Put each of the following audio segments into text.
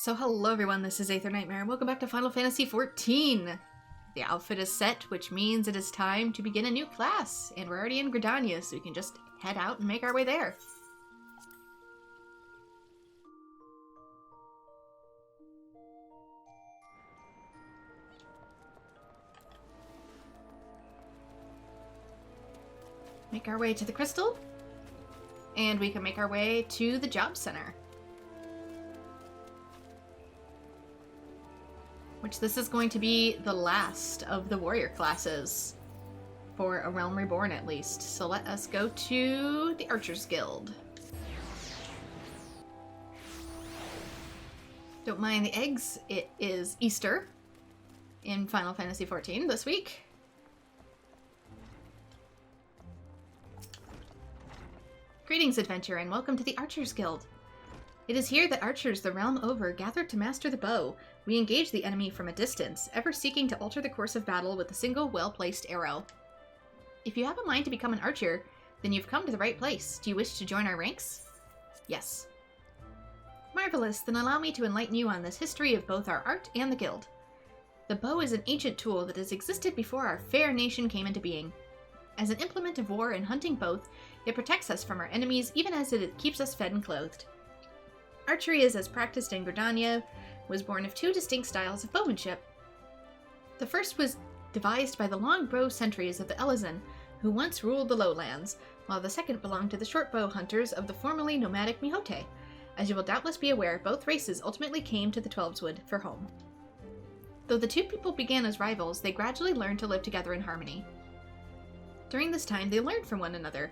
So hello everyone, this is AetherNightmare, and welcome back to Final Fantasy XIV! The outfit is set, which means it is time to begin a new class, and we're already in Gridania, so we can just head out and make our way there. Make our way to the crystal, and we can make our way to the job center. Which this is going to be the last of the warrior classes. For A Realm Reborn, at least. So let us go to the Archers Guild. Don't mind the eggs, it is Easter in Final Fantasy XIV this week. Greetings, adventurer, and welcome to the Archers Guild. It is here that archers the realm over gather to master the bow. We engage the enemy from a distance, ever seeking to alter the course of battle with a single well-placed arrow. If you have a mind to become an archer, then you've come to the right place. Do you wish to join our ranks? Yes. Marvelous, then allow me to enlighten you on this history of both our art and the guild. The bow is an ancient tool that has existed before our fair nation came into being. As an implement of war and hunting both, it protects us from our enemies even as it keeps us fed and clothed. Archery is as practiced in Gridania, was born of two distinct styles of bowmanship. The first was devised by the long bow sentries of the Elizan, who once ruled the lowlands, while the second belonged to the short bow hunters of the formerly nomadic Mihote. As you will doubtless be aware, both races ultimately came to the Twelveswood for home. Though the two people began as rivals, they gradually learned to live together in harmony. During this time, they learned from one another.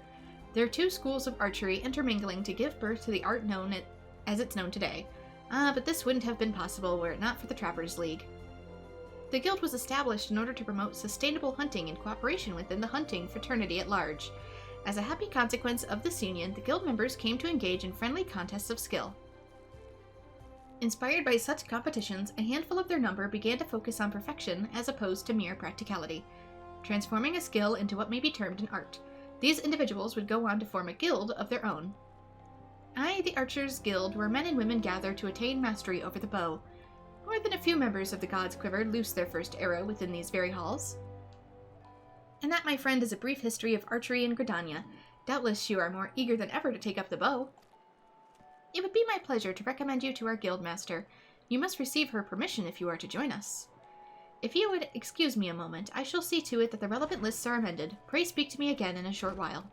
Their two schools of archery intermingling to give birth to the art known as it's known today. But this wouldn't have been possible were it not for the Trappers League. The guild was established in order to promote sustainable hunting and cooperation within the hunting fraternity at large. As a happy consequence of this union, the guild members came to engage in friendly contests of skill. Inspired by such competitions, a handful of their number began to focus on perfection as opposed to mere practicality, transforming a skill into what may be termed an art. These individuals would go on to form a guild of their own. The Archers Guild, where men and women gather to attain mastery over the bow. More than a few members of the God's Quiver loosed their first arrow within these very halls. And that, my friend, is a brief history of archery in Gridania. Doubtless you are more eager than ever to take up the bow. It would be my pleasure to recommend you to our guild master. You must receive her permission if you are to join us. If you would excuse me a moment, I shall see to it that the relevant lists are amended. Pray speak to me again in a short while.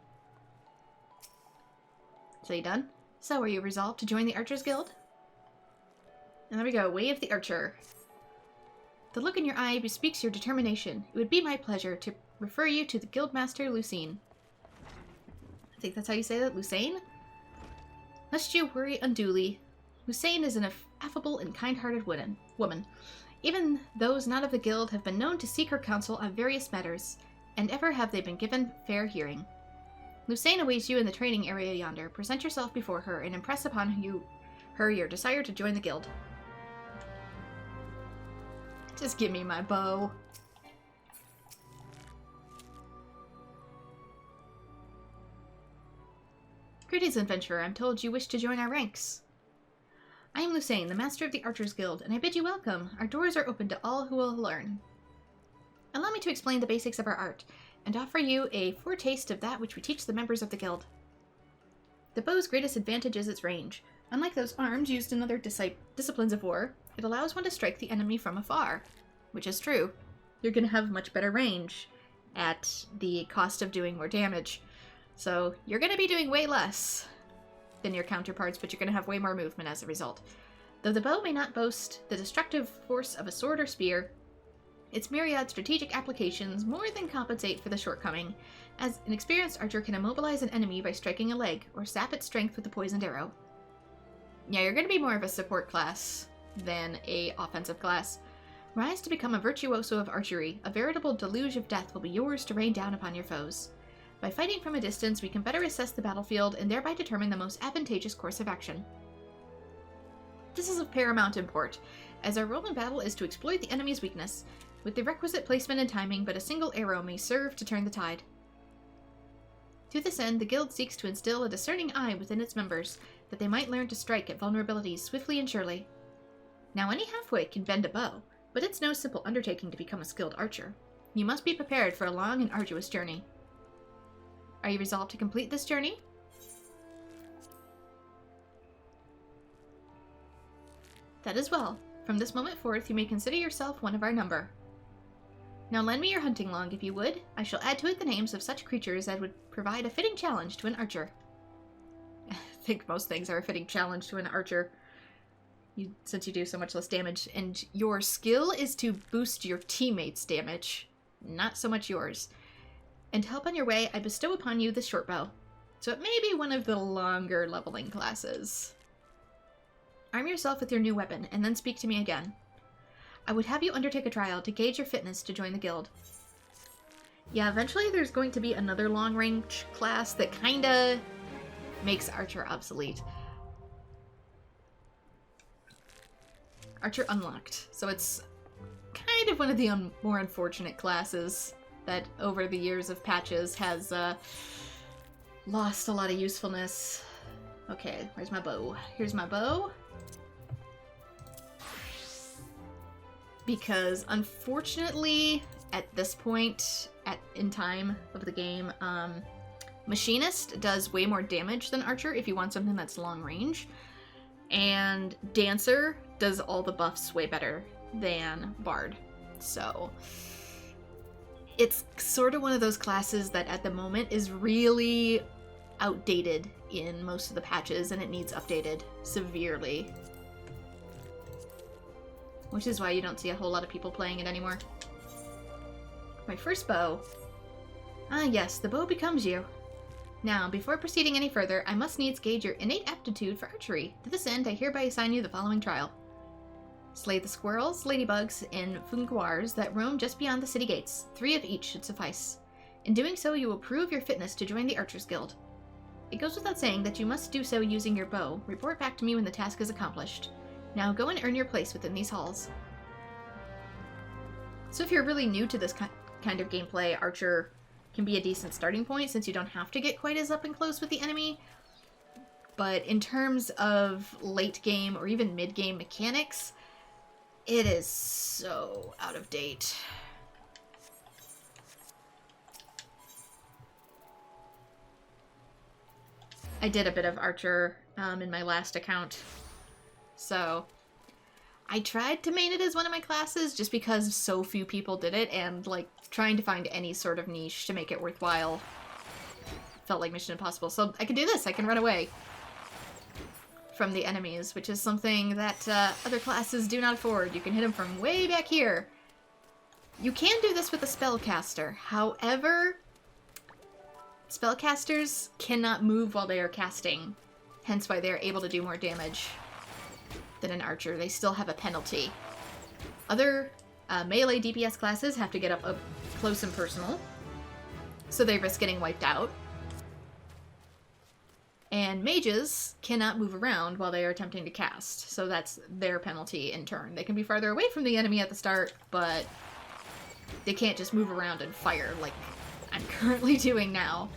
So you done? So, are you resolved to join the Archers Guild? And there we go, Way of the Archer. The look in your eye bespeaks your determination. It would be my pleasure to refer you to the Guildmaster Lucine. I think that's how you say that, Lucine? Lest you worry unduly, Lucine is an affable and kind-hearted woman. Even those not of the guild have been known to seek her counsel on various matters, and ever have they been given fair hearing. Lucine awaits you in the training area yonder. Present yourself before her and impress upon her your desire to join the guild. Just give me my bow. Greetings, adventurer. I'm told you wish to join our ranks. I am Lucine, the master of the Archers Guild, and I bid you welcome. Our doors are open to all who will learn. Allow me to explain the basics of our art, and offer you a foretaste of that which we teach the members of the guild. The bow's greatest advantage is its range. Unlike those arms used in other disciplines of war, it allows one to strike the enemy from afar. Which is true. You're going to have much better range at the cost of doing more damage. So you're going to be doing way less than your counterparts, but you're going to have way more movement as a result. Though the bow may not boast the destructive force of a sword or spear, its myriad strategic applications more than compensate for the shortcoming, as an experienced archer can immobilize an enemy by striking a leg, or sap its strength with a poisoned arrow. Yeah, you're going to be more of a support class than a offensive class. Rise to become a virtuoso of archery. A veritable deluge of death will be yours to rain down upon your foes. By fighting from a distance, we can better assess the battlefield and thereby determine the most advantageous course of action. This is of paramount import, as our role in battle is to exploit the enemy's weakness, with the requisite placement and timing, but a single arrow may serve to turn the tide. To this end, the guild seeks to instill a discerning eye within its members, that they might learn to strike at vulnerabilities swiftly and surely. Now any halfwit can bend a bow, but it's no simple undertaking to become a skilled archer. You must be prepared for a long and arduous journey. Are you resolved to complete this journey? That is well. From this moment forth, you may consider yourself one of our number. Now lend me your hunting log if you would. I shall add to it the names of such creatures as would provide a fitting challenge to an archer. I think most things are a fitting challenge to an archer, since you do so much less damage. And your skill is to boost your teammates' damage, not so much yours. And to help on your way, I bestow upon you the short bow. So it may be one of the longer leveling classes. Arm yourself with your new weapon, and then speak to me again. I would have you undertake a trial to gauge your fitness to join the guild. Yeah, eventually there's going to be another long-range class that kinda makes Archer obsolete. Archer unlocked. So it's kind of one of the more unfortunate classes that over the years of patches has lost a lot of usefulness. Okay, where's my bow? Here's my bow. Because unfortunately, at this point in time of the game, Machinist does way more damage than Archer if you want something that's long range. And Dancer does all the buffs way better than Bard. So it's sort of one of those classes that at the moment is really outdated in most of the patches, and it needs updated severely. Which is why you don't see a whole lot of people playing it anymore. My first bow. Ah yes, the bow becomes you. Now, before proceeding any further, I must needs gauge your innate aptitude for archery. To this end, I hereby assign you the following trial. Slay the squirrels, ladybugs, and funguars that roam just beyond the city gates. 3 of each should suffice. In doing so, you will prove your fitness to join the Archers Guild. It goes without saying that you must do so using your bow. Report back to me when the task is accomplished. Now go and earn your place within these halls. So if you're really new to this kind of gameplay, Archer can be a decent starting point since you don't have to get quite as up and close with the enemy. But in terms of late game or even mid game mechanics, it is so out of date. I did a bit of Archer in my last account. So I tried to main it as one of my classes just because so few people did it, and like trying to find any sort of niche to make it worthwhile felt like Mission Impossible. So I can do this, I can run away from the enemies, which is something that other classes do not afford. You can hit them from way back here. You can do this with a spellcaster. However, spellcasters cannot move while they are casting, hence why they are able to do more damage than an archer. They still have a penalty. Other melee DPS classes have to get up close and personal, so they risk getting wiped out. And mages cannot move around while they are attempting to cast, so that's their penalty in turn. They can be farther away from the enemy at the start, but they can't just move around and fire like I'm currently doing now.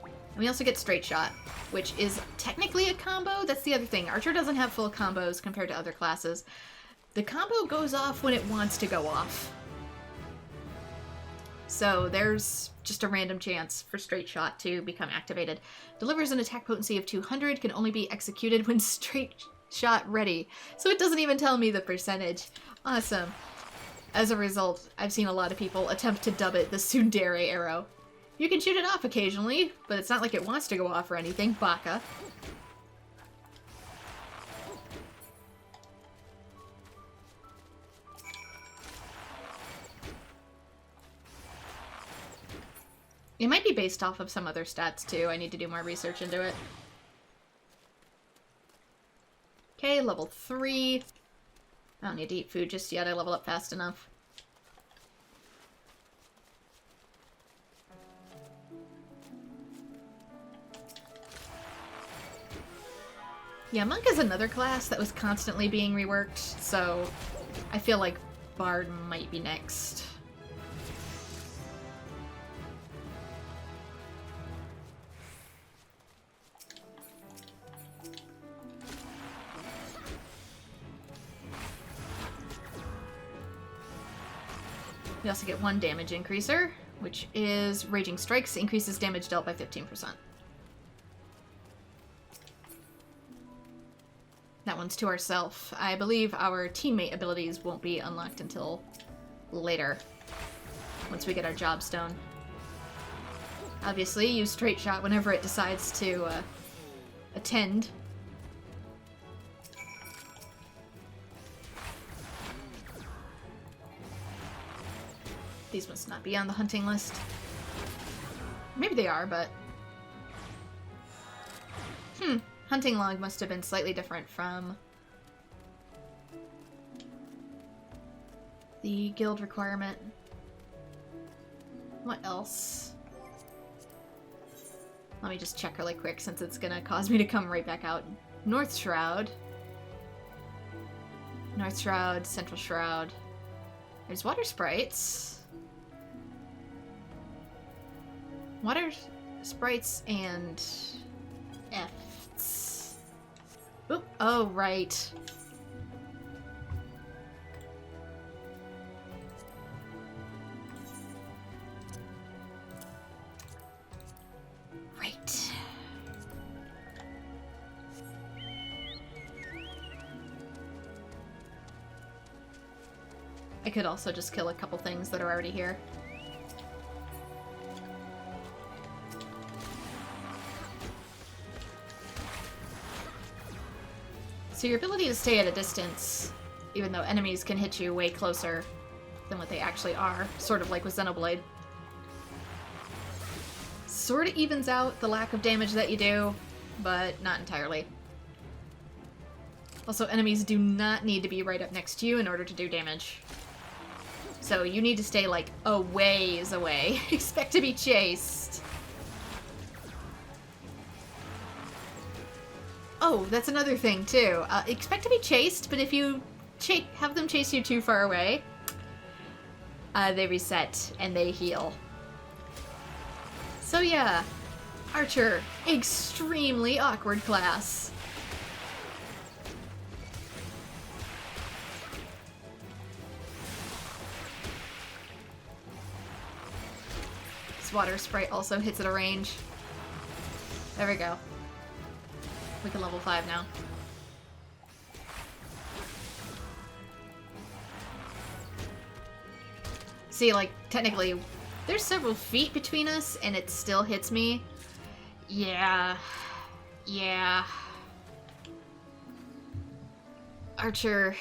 And we also get straight shot, which is technically a combo. That's the other thing. Archer doesn't have full combos compared to other classes. The combo goes off when it wants to go off. So there's just a random chance for straight shot to become activated. Delivers an attack potency of 200, can only be executed when straight shot ready. So it doesn't even tell me the percentage. Awesome. As a result, I've seen a lot of people attempt to dub it the tsundere arrow. You can shoot it off occasionally, but it's not like it wants to go off or anything. Baka. It might be based off of some other stats too. I need to do more research into it. Okay, level 3. I don't need to eat food just yet. I level up fast enough. Yeah, Monk is another class that was constantly being reworked, so I feel like Bard might be next. We also get 1 damage increaser, which is Raging Strikes, increases damage dealt by 15%. That one's to ourself. I believe our teammate abilities won't be unlocked until later, once we get our job stone. Obviously, use Straight Shot whenever it decides to attend. These must not be on the hunting list. Maybe they are, but... Hunting log must have been slightly different from the guild requirement. What else? Let me just check really quick since it's gonna cause me to come right back out. North Shroud. North Shroud, Central Shroud. There's water sprites. Water sprites and F's. Oop. Oh, right. Right. I could also just kill a couple things that are already here. So your ability to stay at a distance, even though enemies can hit you way closer than what they actually are, sort of like with Xenoblade, sort of evens out the lack of damage that you do, but not entirely. Also, enemies do not need to be right up next to you in order to do damage. So you need to stay, like, a ways away. Expect to be chased. Oh, that's another thing, too. Expect to be chased, but if you have them chase you too far away, they reset and they heal. So yeah, Archer, extremely awkward class. This water sprite also hits at a range. There we go. We can level 5 now. See, like, technically, there's several feet between us, and it still hits me. Yeah. Yeah. Archer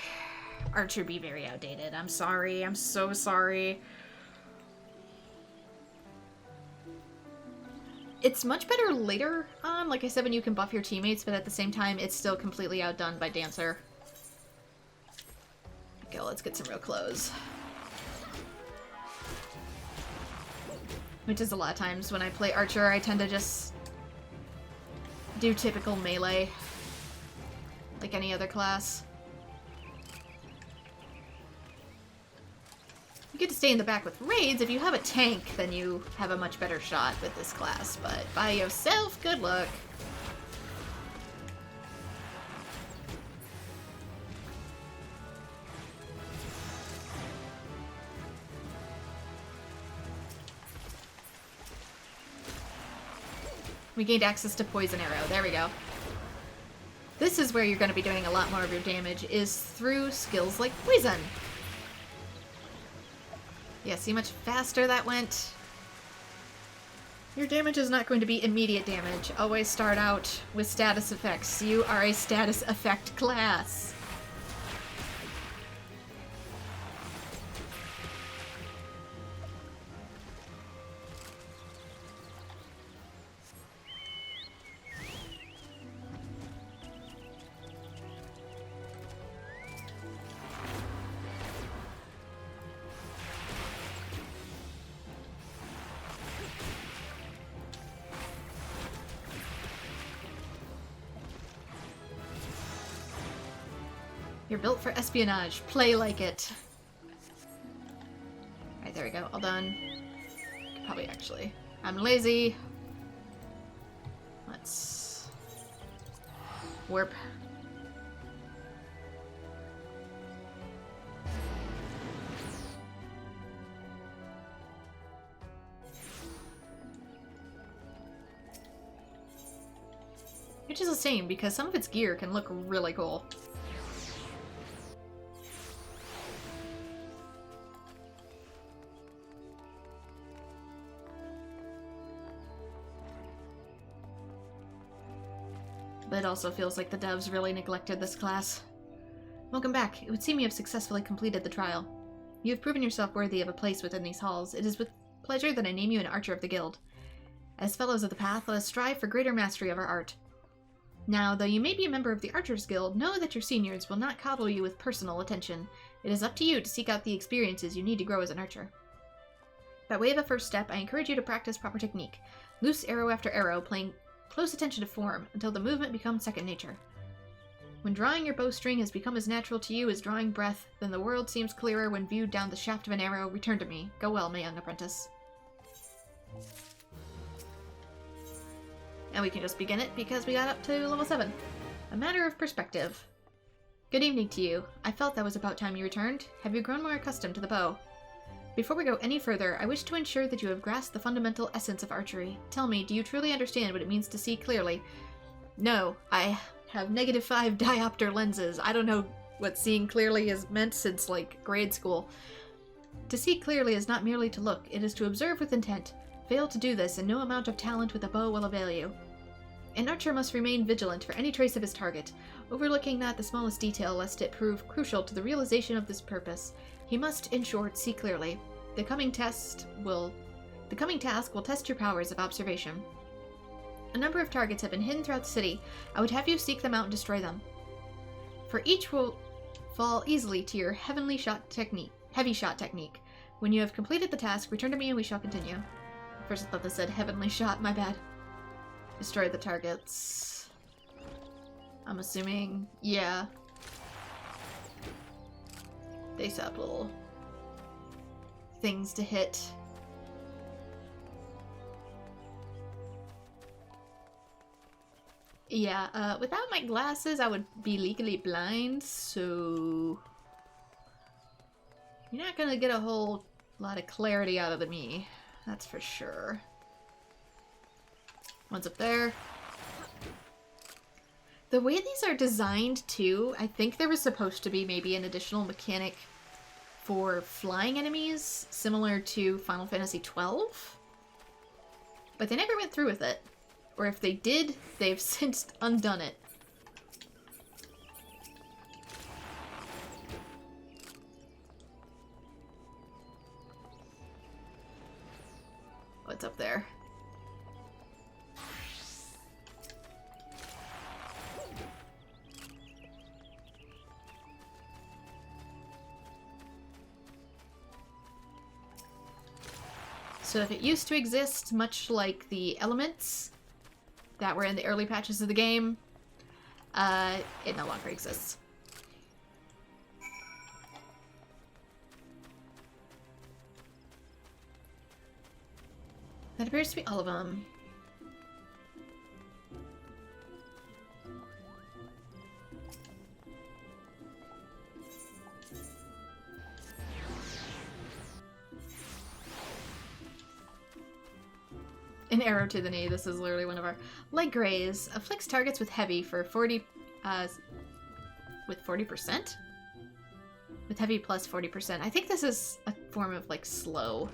be very outdated. I'm sorry. I'm so sorry. It's much better later on, like I said, when you can buff your teammates, but at the same time, it's still completely outdone by Dancer. Okay, let's get some real clothes. Which is a lot of times when I play Archer, I tend to just do typical melee, like any other class. You get to stay in the back with raids. If you have a tank, then you have a much better shot with this class, but by yourself, good luck. We gained access to Poison Arrow. There we go. This is where you're going to be doing a lot more of your damage, is through skills like Poison. Yeah, see how much faster that went? Your damage is not going to be immediate damage. Always start out with status effects. You are a status effect class. You're built for espionage. Play like it. Alright, there we go. All done. Could probably actually... I'm lazy. Let's... warp. Which is a shame, because some of its gear can look really cool. But it also feels like the devs really neglected this class. Welcome back. It would seem you have successfully completed the trial. You have proven yourself worthy of a place within these halls. It is with pleasure that I name you an Archer of the Guild. As fellows of the Path, let us strive for greater mastery of our art. Now, though you may be a member of the Archers Guild, know that your seniors will not coddle you with personal attention. It is up to you to seek out the experiences you need to grow as an archer. By way of a first step, I encourage you to practice proper technique. Loose arrow after arrow, paying close attention to form, until the movement becomes second nature. When drawing your bowstring has become as natural to you as drawing breath, then the world seems clearer when viewed down the shaft of an arrow. Return to me. Go well, my young apprentice. And we can just begin it because we got up to level 7. A matter of perspective. Good evening to you. I felt that was about time you returned. Have you grown more accustomed to the bow? Before we go any further, I wish to ensure that you have grasped the fundamental essence of archery. Tell me, do you truly understand what it means to see clearly? No, I have -5 diopter lenses. I don't know what seeing clearly has meant since, like, grade school. To see clearly is not merely to look, it is to observe with intent. Fail to do this, and no amount of talent with a bow will avail you. An archer must remain vigilant for any trace of his target, overlooking not the smallest detail lest it prove crucial to the realization of this purpose. He must, in short, see clearly. The coming task will test your powers of observation. A number of targets have been hidden throughout the city. I would have you seek them out and destroy them. For each will fall easily to your heavy shot technique. When you have completed the task, return to me and we shall continue. First I thought this said heavenly shot, my bad. Destroy the targets. I'm assuming, yeah. They set up little things to hit. Yeah, without my glasses I would be legally blind, so you're not gonna get a whole lot of clarity out of me, that's for sure. One's up there. The way these are designed, too, I think there was supposed to be maybe an additional mechanic for flying enemies, similar to Final Fantasy XII. But they never went through with it. Or if they did, they've since undone it. What's up there? So if it used to exist, much like the elements that were in the early patches of the game, it no longer exists. That appears to be all of them. An arrow to the knee. This is literally one of our leg graze. Afflicts targets with heavy for 40, with 40%? With heavy plus 40%. I think this is a form of, like, slow.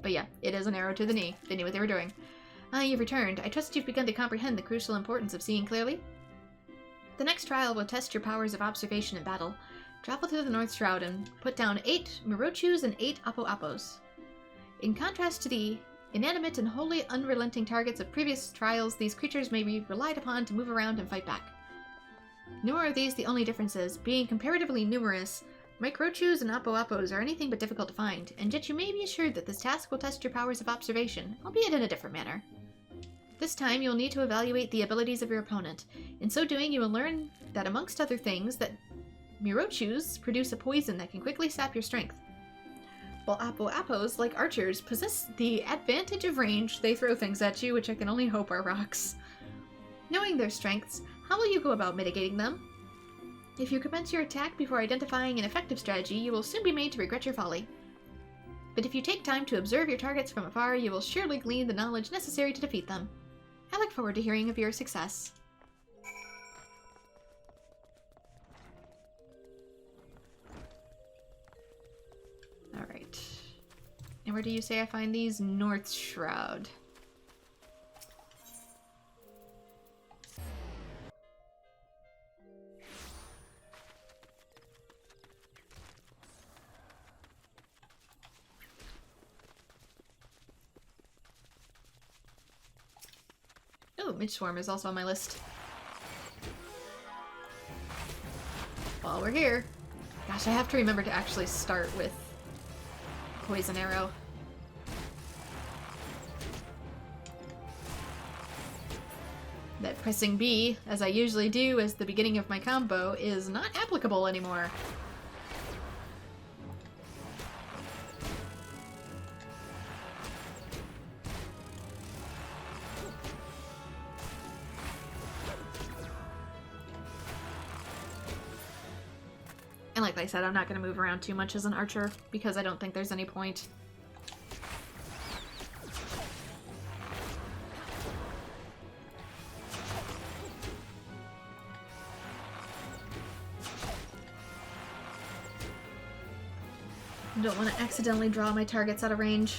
But yeah, it is an arrow to the knee. They knew what they were doing. You've returned. I trust you've begun to comprehend the crucial importance of seeing clearly. The next trial will test your powers of observation in battle. Travel to the North Shroud and put down 8 Mirochus and 8 Apo-Apos. In contrast to the inanimate and wholly unrelenting targets of previous trials, these creatures may be relied upon to move around and fight back. Nor are these the only differences. Being comparatively numerous, Microchus and Apo-Apos are anything but difficult to find, and yet you may be assured that this task will test your powers of observation, albeit in a different manner. This time you'll need to evaluate the abilities of your opponent. In so doing, you will learn that amongst other things, that Mirochus produce a poison that can quickly sap your strength. While Apo-Apos, like archers, possess the advantage of range, they throw things at you, which I can only hope are rocks. Knowing their strengths, how will you go about mitigating them? If you commence your attack before identifying an effective strategy, you will soon be made to regret your folly. But if you take time to observe your targets from afar, you will surely glean the knowledge necessary to defeat them. I look forward to hearing of your success. Alright. And where do you say I find these? North Shroud. Oh, Midge Swarm is also on my list. While we're here. Gosh, I have to remember to actually start with Poison Arrow. That pressing B, as I usually do as the beginning of my combo, is not applicable anymore. And like I said, I'm not going to move around too much as an archer, because I don't think there's any point. I don't want to accidentally draw my targets out of range.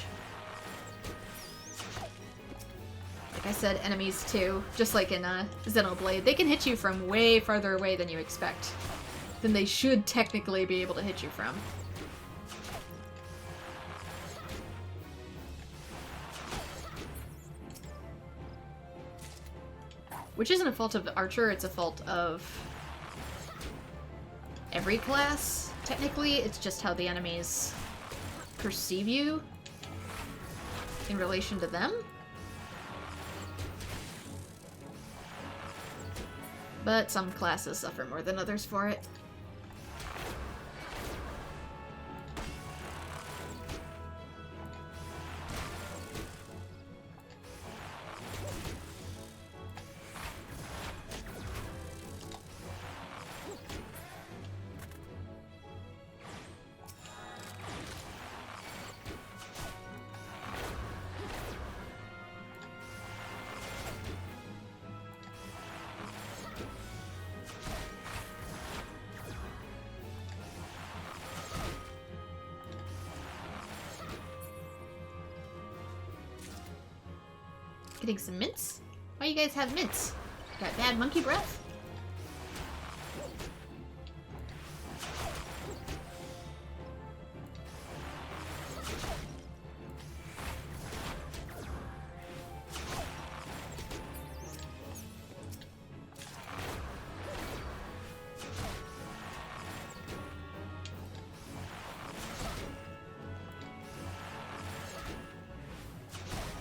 Like I said, enemies too, just like in Xenoblade, they can hit you from way farther away than you expect. Than they should technically be able to hit you from. Which isn't a fault of the archer, it's a fault of every class. Technically, it's just how the enemies perceive you in relation to them. But some classes suffer more than others for it. Getting some mints? Why you guys have mints? Got bad monkey breath?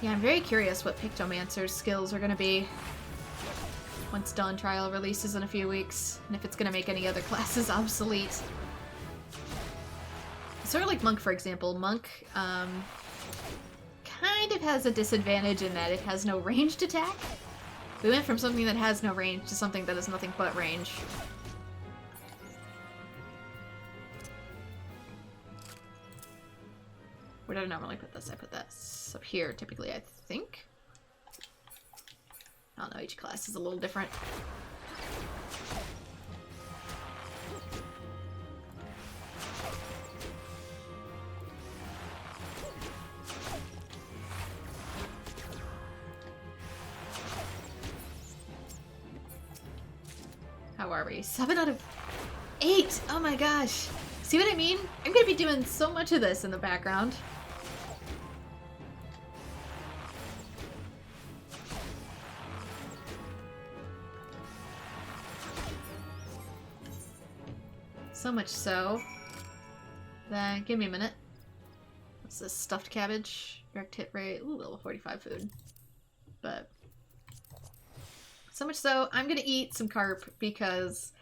Yeah, I'm very curious what Pictomancer's skills are going to be once Dawn Trial releases in a few weeks, and if it's going to make any other classes obsolete. Sort of like Monk, for example. Monk kind of has a disadvantage in that it has no ranged attack. We went from something that has no range to something that has nothing but range. Where did I normally put this? I put this up here, typically, I think. I don't know, each class is a little different. How are we? 7 out of 8! Oh my gosh! See what I mean? I'm gonna be doing so much of this in the background. So much so that, give me a minute. What's this? Stuffed cabbage? Direct hit rate. Ooh, level 45 food. But so much so, I'm gonna eat some carp because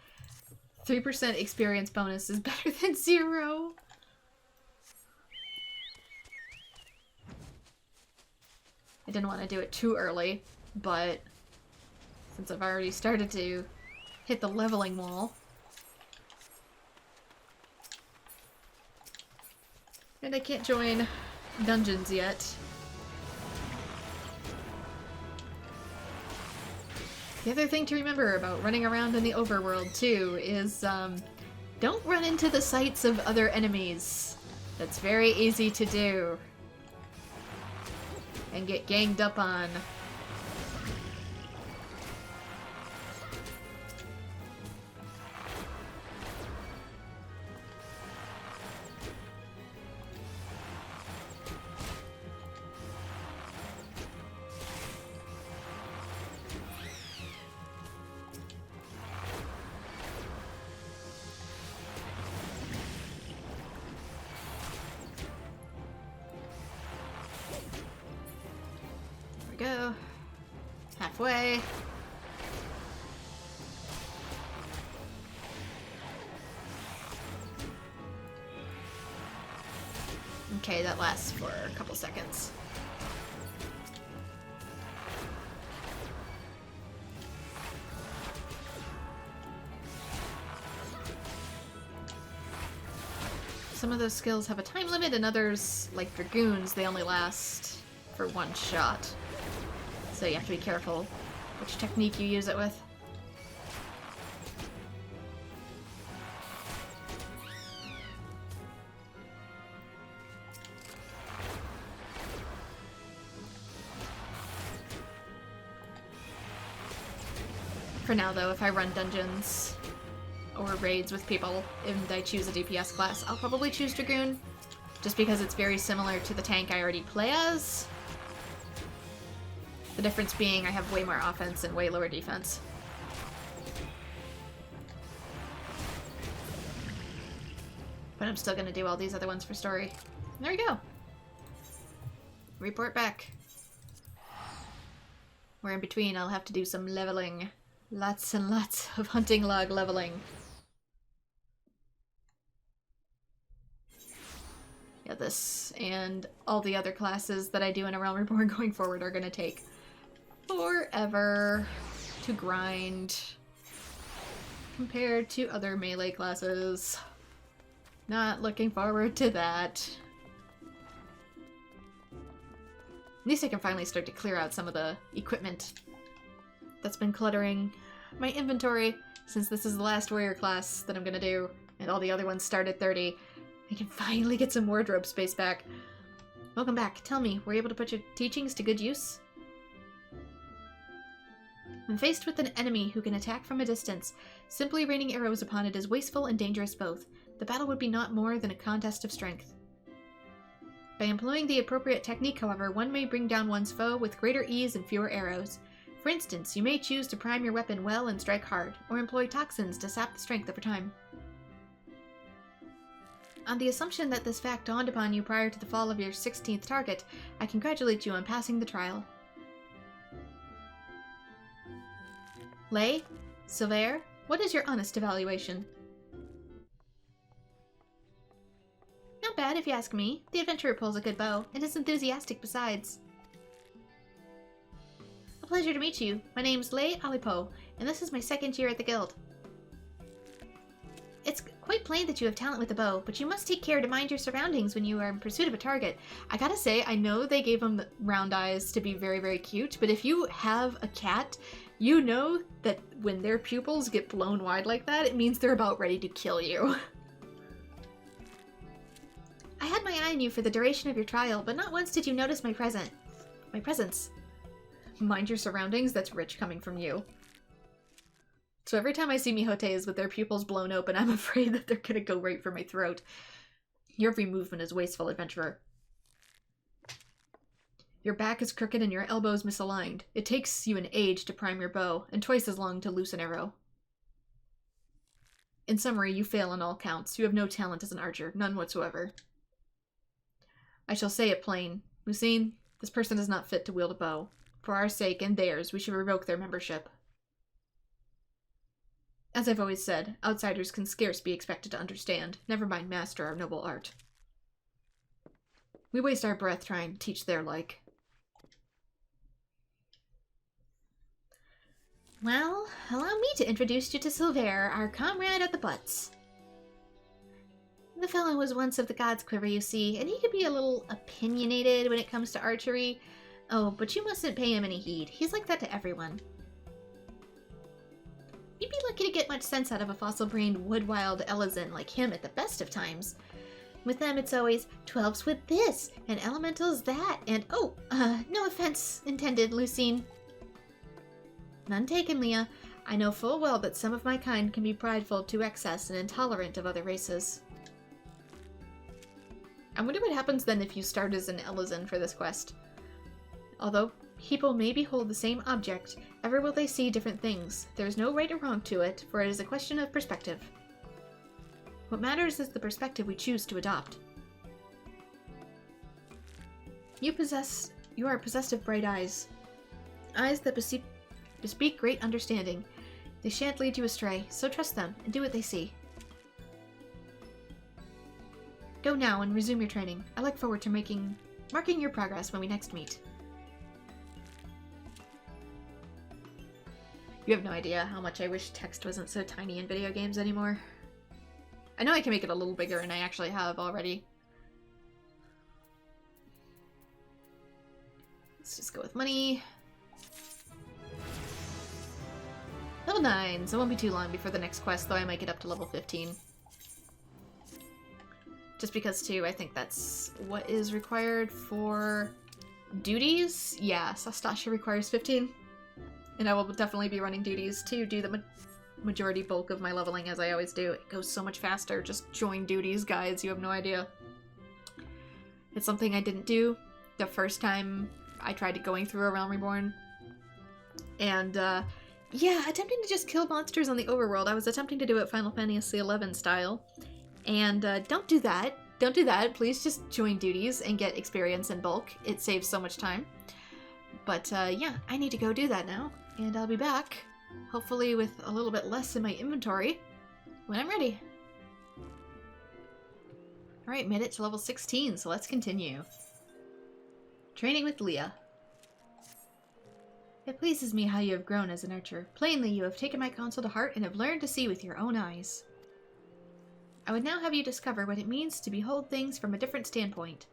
3% experience bonus is better than 0. I didn't want to do it too early, but since I've already started to hit the leveling wall. And I can't join dungeons yet. The other thing to remember about running around in the overworld, too, is, don't run into the sights of other enemies. That's very easy to do. And get ganged up on. Go. Halfway. Okay, that lasts for a couple seconds. Some of those skills have a time limit, and others, like Dragoons, they only last for one shot. So you have to be careful which technique you use it with. For now though, if I run dungeons or raids with people and I choose a DPS class, I'll probably choose Dragoon, just because it's very similar to the tank I already play as. The difference being I have way more offense and way lower defense. But I'm still gonna do all these other ones for story. There we go. Report back. Where in between I'll have to do some leveling. Lots and lots of hunting log leveling. Yeah, this and all the other classes that I do in A Realm Reborn going forward are gonna take forever to grind compared to other melee classes. Not looking forward to that. At least I can finally start to clear out some of the equipment that's been cluttering my inventory since this is the last warrior class that I'm gonna do, and all the other ones start at 30. I can finally get some wardrobe space back. Welcome back. Tell me, were you able to put your teachings to good use? When faced with an enemy who can attack from a distance, simply raining arrows upon it is wasteful and dangerous both. The battle would be not more than a contest of strength. By employing the appropriate technique, however, one may bring down one's foe with greater ease and fewer arrows. For instance, you may choose to prime your weapon well and strike hard, or employ toxins to sap the strength over time. On the assumption that this fact dawned upon you prior to the fall of your 16th target, I congratulate you on passing the trial. Lay? Silver? What is your honest evaluation? Not bad, if you ask me. The adventurer pulls a good bow, and is enthusiastic besides. A pleasure to meet you. My name's Lay Alipo, and this is my second year at the guild. It's quite plain that you have talent with the bow, but you must take care to mind your surroundings when you are in pursuit of a target. I gotta say, I know they gave them the round eyes to be very, very cute, but if you have a cat, you know that when their pupils get blown wide like that, it means they're about ready to kill you. I had my eye on you for the duration of your trial, but not once did you notice my presence. Mind your surroundings, that's rich coming from you. So every time I see Mihotes with their pupils blown open, I'm afraid that they're gonna go right for my throat. Your every movement is wasteful, adventurer. Your back is crooked and your elbows misaligned. It takes you an age to prime your bow, and twice as long to loose an arrow. In summary, you fail on all counts. You have no talent as an archer, none whatsoever. I shall say it plain. Lucine, this person is not fit to wield a bow. For our sake and theirs, we should revoke their membership. As I've always said, outsiders can scarce be expected to understand, never mind master our noble art. We waste our breath trying to teach their like. Well, allow me to introduce you to Silver, our comrade at the butts. The fellow was once of the god's quiver, you see, and he could be a little opinionated when it comes to archery. Oh, but you mustn't pay him any heed. He's like that to everyone. You'd be lucky to get much sense out of a fossil-brained, wood-wild Elizin like him at the best of times. With them, it's always 12s with this, and elementals that, and no offense intended, Lucine. None taken, Leah. I know full well that some of my kind can be prideful to excess and intolerant of other races. I wonder what happens then if you start as an Elizin for this quest. Although people may behold the same object, ever will they see different things. There is no right or wrong to it, for it is a question of perspective. What matters is the perspective we choose to adopt. You are possessed of bright eyes. Eyes that bespeak great understanding. They shan't lead you astray, so trust them and do what they see. Go now and resume your training. I look forward to marking your progress when we next meet. You have no idea how much I wish text wasn't so tiny in video games anymore. I know I can make it a little bigger, and I actually have already. Let's just go with money. Level 9, so it won't be too long before the next quest, though I might get up to level 15. Just because, too, I think that's what is required for duties. Yeah, Sastasha requires 15. And I will definitely be running duties to do the majority bulk of my leveling, as I always do. It goes so much faster. Just join duties, guys. You have no idea. It's something I didn't do the first time I tried going through A Realm Reborn. And, yeah, attempting to just kill monsters on the overworld. I was attempting to do it Final Fantasy XI style. And don't do that. Don't do that. Please just join duties and get experience in bulk. It saves so much time. But yeah, I need to go do that now. And I'll be back, hopefully with a little bit less in my inventory, when I'm ready. Alright, made it to level 16, so let's continue. Training with Leah. It pleases me how you have grown as an archer. Plainly, you have taken my counsel to heart and have learned to see with your own eyes. I would now have you discover what it means to behold things from a different standpoint.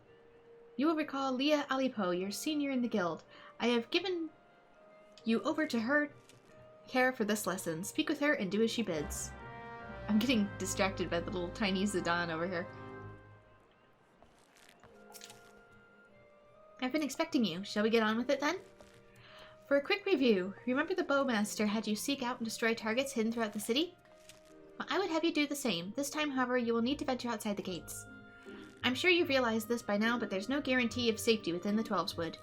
You will recall Leah Alipo, your senior in the guild. I have given you over to her care for this lesson. Speak with her and do as she bids. I'm getting distracted by the little tiny Zidane over here. I've been expecting you. Shall we get on with it then? For a quick review, remember the Bowmaster had you seek out and destroy targets hidden throughout the city? Well, I would have you do the same. This time, however, you will need to venture outside the gates. I'm sure you've realized this by now, but there's no guarantee of safety within the Twelveswood.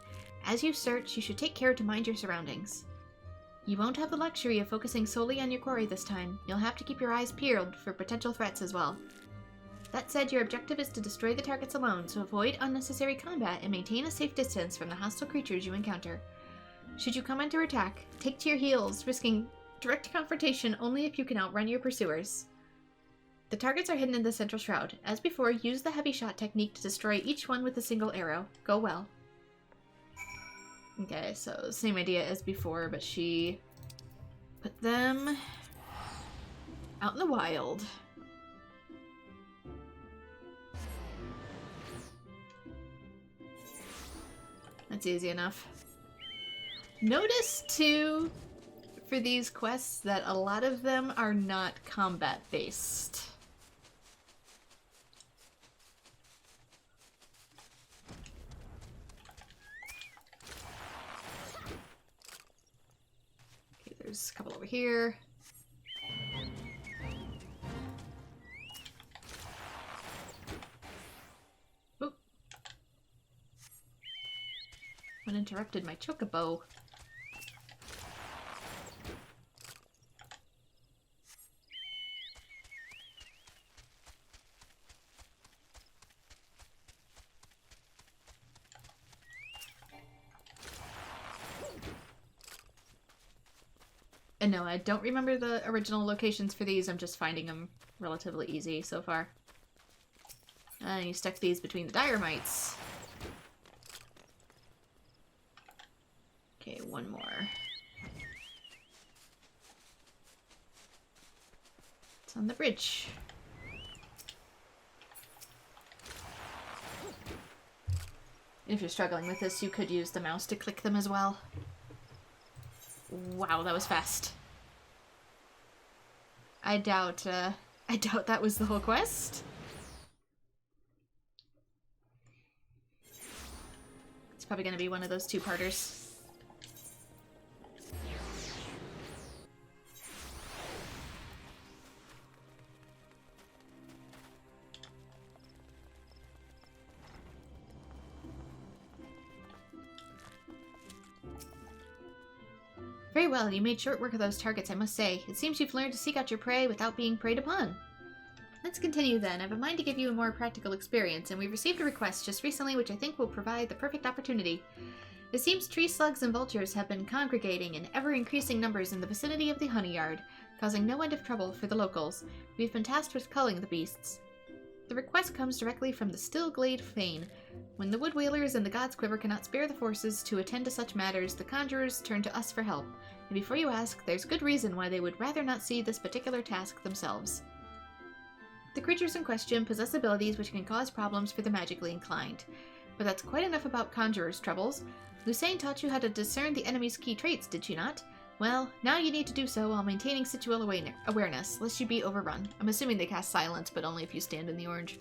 As you search, you should take care to mind your surroundings. You won't have the luxury of focusing solely on your quarry this time. You'll have to keep your eyes peeled for potential threats as well. That said, your objective is to destroy the targets alone, so avoid unnecessary combat and maintain a safe distance from the hostile creatures you encounter. Should you come under attack, take to your heels, risking direct confrontation only if you can outrun your pursuers. The targets are hidden in the central shroud. As before, use the heavy shot technique to destroy each one with a single arrow. Go well. Okay, so same idea as before, but she put them out in the wild. That's easy enough. Notice, too, for these quests that a lot of them are not combat-based. Okay, there's a couple over here. Oop. One interrupted my chocobo. And no, I don't remember the original locations for these. I'm just finding them relatively easy so far. And you stuck these between the dynamites. Okay, one more. It's on the bridge. If you're struggling with this, you could use the mouse to click them as well. Wow, that was fast. I doubt that was the whole quest. It's probably gonna be one of those two-parters. Very well, you made short work of those targets, I must say. It seems you've learned to seek out your prey without being preyed upon. Let's continue then. I have a mind to give you a more practical experience, and we've received a request just recently which I think will provide the perfect opportunity. It seems tree slugs and vultures have been congregating in ever-increasing numbers in the vicinity of the honey yard, causing no end of trouble for the locals. We've been tasked with culling the beasts. The request comes directly from the Stillglade Fane. When the Wood Whalers and the God's Quiver cannot spare the forces to attend to such matters, the conjurers turn to us for help. And before you ask, there's good reason why they would rather not see this particular task themselves. The creatures in question possess abilities which can cause problems for the magically inclined. But that's quite enough about conjurers' troubles. Lucerne taught you how to discern the enemy's key traits, did she not? Well, now you need to do so while maintaining situal awareness, lest you be overrun. I'm assuming they cast silence, but only if you stand in the orange.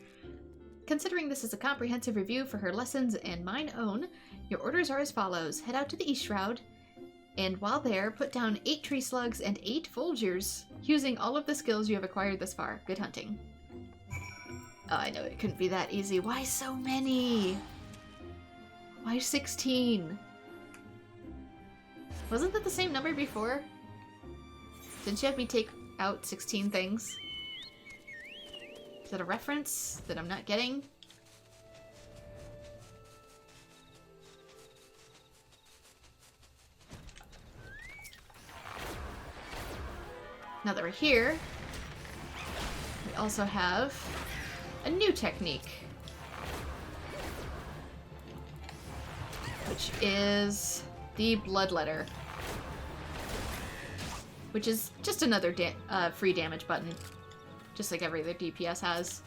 Considering this is a comprehensive review for her lessons and mine own, your orders are as follows. Head out to the East Shroud, and while there, put down 8 tree slugs and 8 vultures, using all of the skills you have acquired thus far. Good hunting. Oh, I know it couldn't be that easy. Why so many? Why 16? Wasn't that the same number before? Didn't you have me take out 16 things? Is that a reference that I'm not getting? Now that we're here, we also have a new technique, which is the Bloodletter, which is just another free damage button, just like every other DPS has.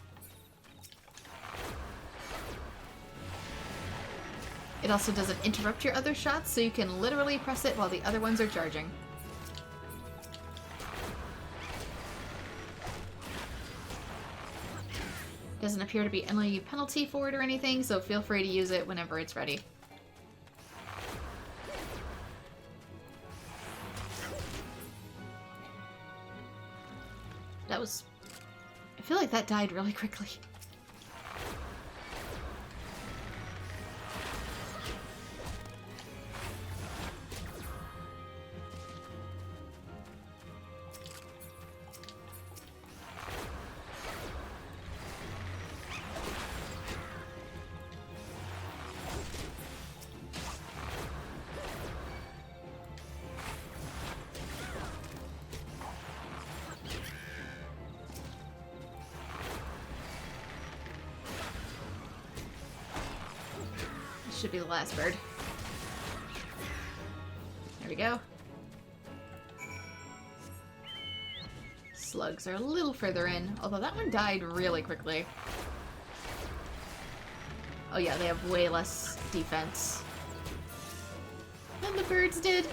It also doesn't interrupt your other shots, so you can literally press it while the other ones are charging. Doesn't appear to be any penalty for it or anything, so feel free to use it whenever it's ready. That was... I feel like that died really quickly. Should be the last bird. There we go. Slugs are a little further in, although that one died really quickly. Oh yeah, they have way less defense than the birds did.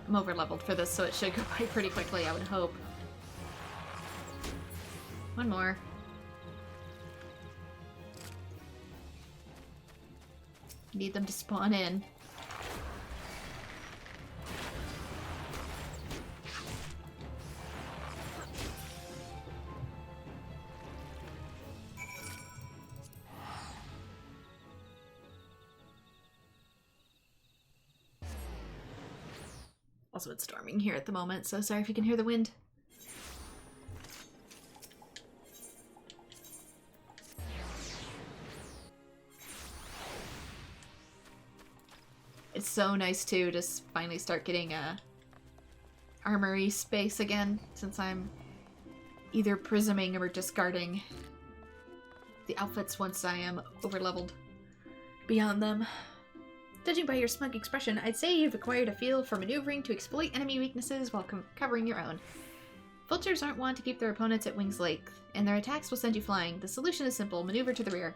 I'm over-leveled for this, so it should go by pretty quickly, I would hope. One more. Need them to spawn in. Also, it's storming here at the moment, so sorry if you can hear the wind. It's so nice, too, to finally start getting a armory space again, since I'm either prisming or discarding the outfits once I am overleveled beyond them. Judging by your smug expression, I'd say you've acquired a feel for maneuvering to exploit enemy weaknesses while covering your own. Vultures aren't wont to keep their opponents at wing's length, and their attacks will send you flying. The solution is simple: maneuver to the rear.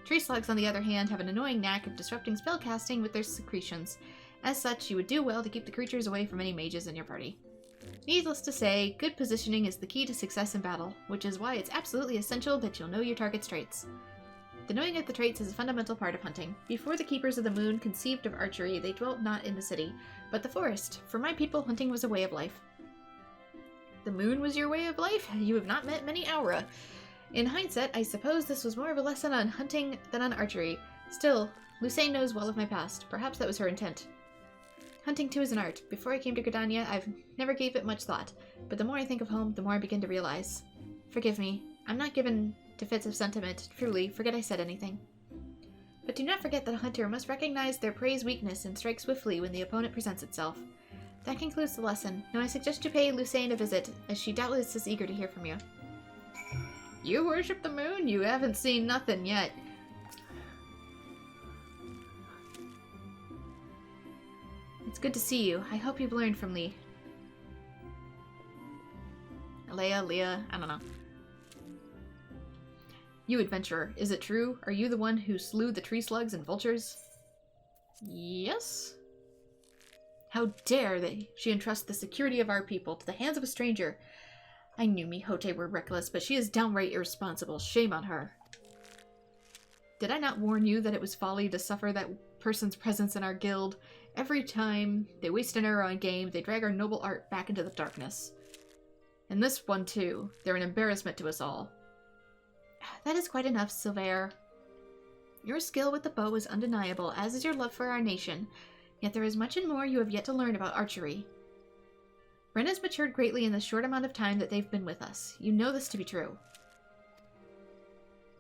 Tree slugs, on the other hand, have an annoying knack of disrupting spellcasting with their secretions. As such, you would do well to keep the creatures away from any mages in your party. Needless to say, good positioning is the key to success in battle, which is why it's absolutely essential that you'll know your target's traits. The knowing of the traits is a fundamental part of hunting. Before the Keepers of the Moon conceived of archery, they dwelt not in the city, but the forest. For my people, hunting was a way of life. The moon was your way of life? You have not met many Aura. In hindsight, I suppose this was more of a lesson on hunting than on archery. Still, Lucerne knows well of my past. Perhaps that was her intent. Hunting too is an art. Before I came to Gridania, I've never gave it much thought, but the more I think of home, the more I begin to realize. Forgive me. I'm not given to fits of sentiment. Truly, forget I said anything. But do not forget that a hunter must recognize their prey's weakness and strike swiftly when the opponent presents itself. That concludes the lesson. Now I suggest you pay Lucerne a visit, as she doubtless is eager to hear from you. You worship the moon? You haven't seen nothing yet. It's good to see you. I hope you've learned from Lee. Leah, I don't know. You adventurer, is it true? Are you the one who slew the tree slugs and vultures? Yes? How dare she entrust the security of our people to the hands of a stranger? I knew Mihote were reckless, but she is downright irresponsible. Shame on her. Did I not warn you that it was folly to suffer that person's presence in our guild? Every time they waste an arrow on game, they drag our noble art back into the darkness. And this one too. They're an embarrassment to us all. That is quite enough, Silver. Your skill with the bow is undeniable, as is your love for our nation. Yet there is much and more you have yet to learn about archery. Ren has matured greatly in the short amount of time that they've been with us. You know this to be true.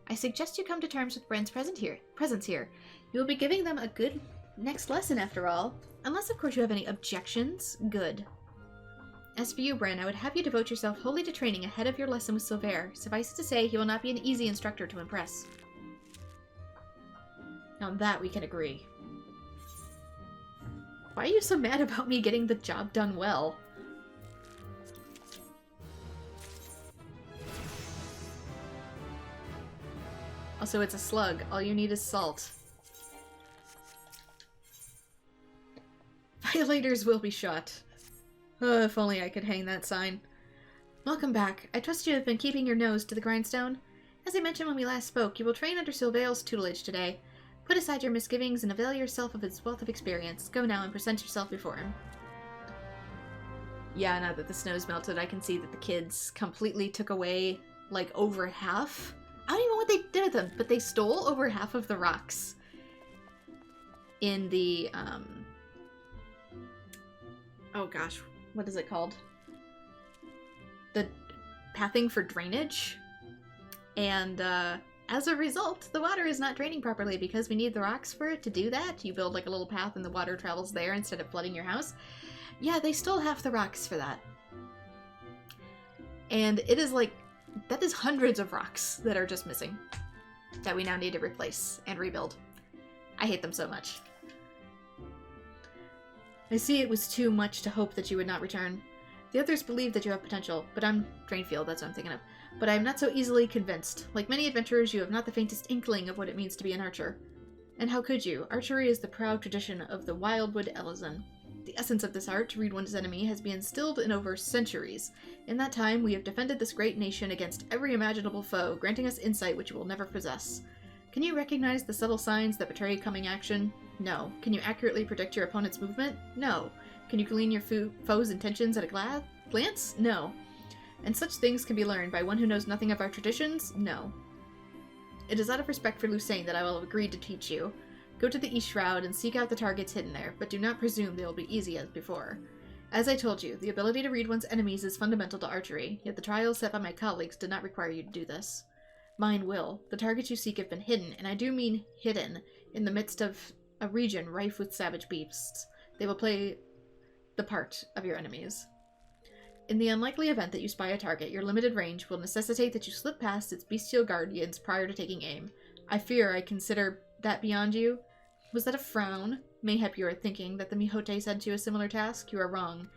I suggest you come to terms with Ren's presence here. You will be giving them a good next lesson after all. Unless, of course, you have any objections. Good. As for you, Bren, I would have you devote yourself wholly to training ahead of your lesson with Silver. Suffice it to say, he will not be an easy instructor to impress. Now on that we can agree. Why are you so mad about me getting the job done well? Also, it's a slug. All you need is salt. Violators will be shot. If only I could hang that sign. Welcome back. I trust you have been keeping your nose to the grindstone. As I mentioned when we last spoke, you will train under Sylvail's tutelage today. Put aside your misgivings and avail yourself of his wealth of experience. Go now and present yourself before him. Yeah, now that the snow's melted, I can see that the kids completely took away, like, over half. I don't even know what they did with them, but they stole over half of the rocks in the, oh gosh, what is it called? The pathing for drainage. And, as a result, the water is not draining properly because we need the rocks for it to do that. You build, like, a little path and the water travels there instead of flooding your house. Yeah, they stole half the rocks for that. And it is, like, that is hundreds of rocks that are just missing that we now need to replace and rebuild. I hate them so much. I see it was too much to hope that you would not return. The others believe that you have potential, but Drainfield, that's what I'm thinking of. But I am not so easily convinced. Like many adventurers, you have not the faintest inkling of what it means to be an archer. And how could you? Archery is the proud tradition of the Wildwood Elizon. The essence of this art, to read one's enemy, has been instilled in over centuries. In that time, we have defended this great nation against every imaginable foe, granting us insight which we will never possess. Can you recognize the subtle signs that betray coming action? No. Can you accurately predict your opponent's movement? No. Can you glean your foe's intentions at a glance? No. And such things can be learned by one who knows nothing of our traditions? No. It is out of respect for Lucerne that I will have agreed to teach you. Go to the East Shroud and seek out the targets hidden there, but do not presume they will be easy as before. As I told you, the ability to read one's enemies is fundamental to archery, yet the trials set by my colleagues did not require you to do this. Mine will. The targets you seek have been hidden, and I do mean hidden, in the midst of a region rife with savage beasts. They will play the part of your enemies. In the unlikely event that you spy a target, your limited range will necessitate that you slip past its bestial guardians prior to taking aim. I fear I consider that beyond you. Was that a frown? Mayhap you are thinking that the Mihote sent you a similar task? You are wrong.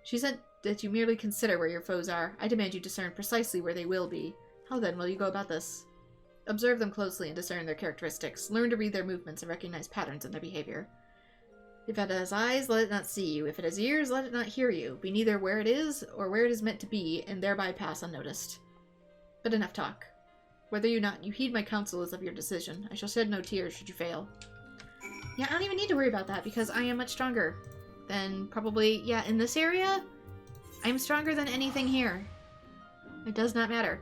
She said that you merely consider where your foes are. I demand you discern precisely where they will be. How then will you go about this? Observe them closely and discern their characteristics. Learn to read their movements and recognize patterns in their behavior. If it has eyes, let it not see you. If it has ears, let it not hear you. Be neither where it is or where it is meant to be, and thereby pass unnoticed. But enough talk. Whether you heed my counsel is of your decision. I shall shed no tears should you fail. Yeah, I don't even need to worry about that, because I am much stronger than probably, yeah, in this area, I'm stronger than anything here. It does not matter.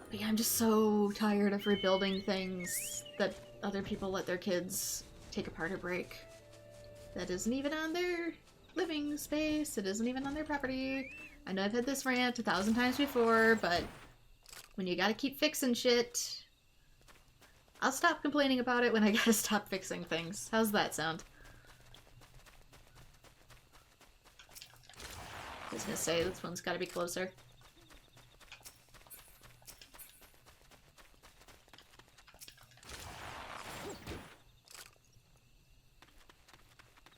But yeah, I'm just so tired of rebuilding things that other people let their kids take apart or break. That isn't even on their living space. It isn't even on their property. I know I've had this rant 1,000 times before, but when you gotta keep fixing shit, I'll stop complaining about it when I gotta stop fixing things. How's that sound? I was gonna say, this one's gotta be closer.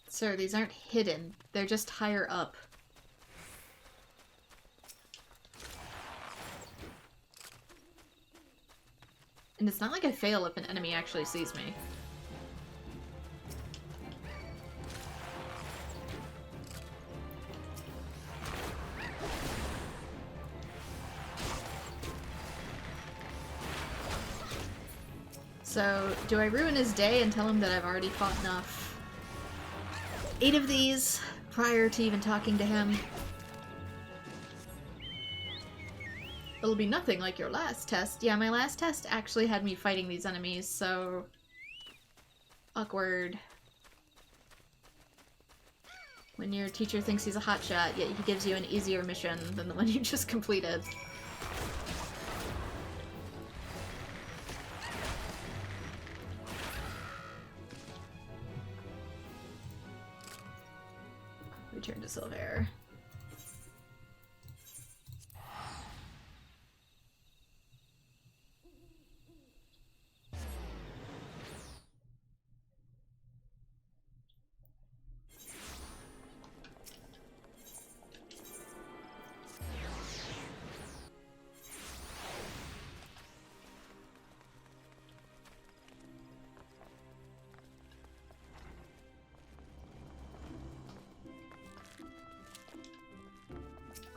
Sir, these aren't hidden. They're just higher up. And it's not like I fail if an enemy actually sees me. So, do I ruin his day and tell him that I've already fought enough? 8 of these prior to even talking to him. It'll be nothing like your last test. Yeah, my last test actually had me fighting these enemies, so... awkward. When your teacher thinks he's a hotshot, yet he gives you an easier mission than the one you just completed. Return to Silver.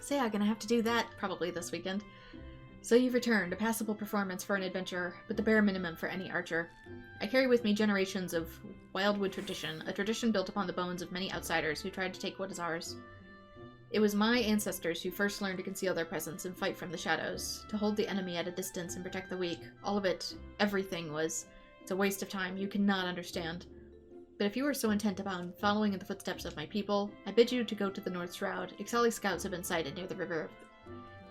So yeah, gonna have to do that probably this weekend. So you've returned, a passable performance for an adventurer, but the bare minimum for any archer. I carry with me generations of wildwood tradition, a tradition built upon the bones of many outsiders who tried to take what is ours. It was my ancestors who first learned to conceal their presence and fight from the shadows, to hold the enemy at a distance and protect the weak. All of it, everything was, it's a waste of time, you cannot understand. But if you are so intent upon following in the footsteps of my people, I bid you to go to the North Shroud. Ixali scouts have been sighted near the river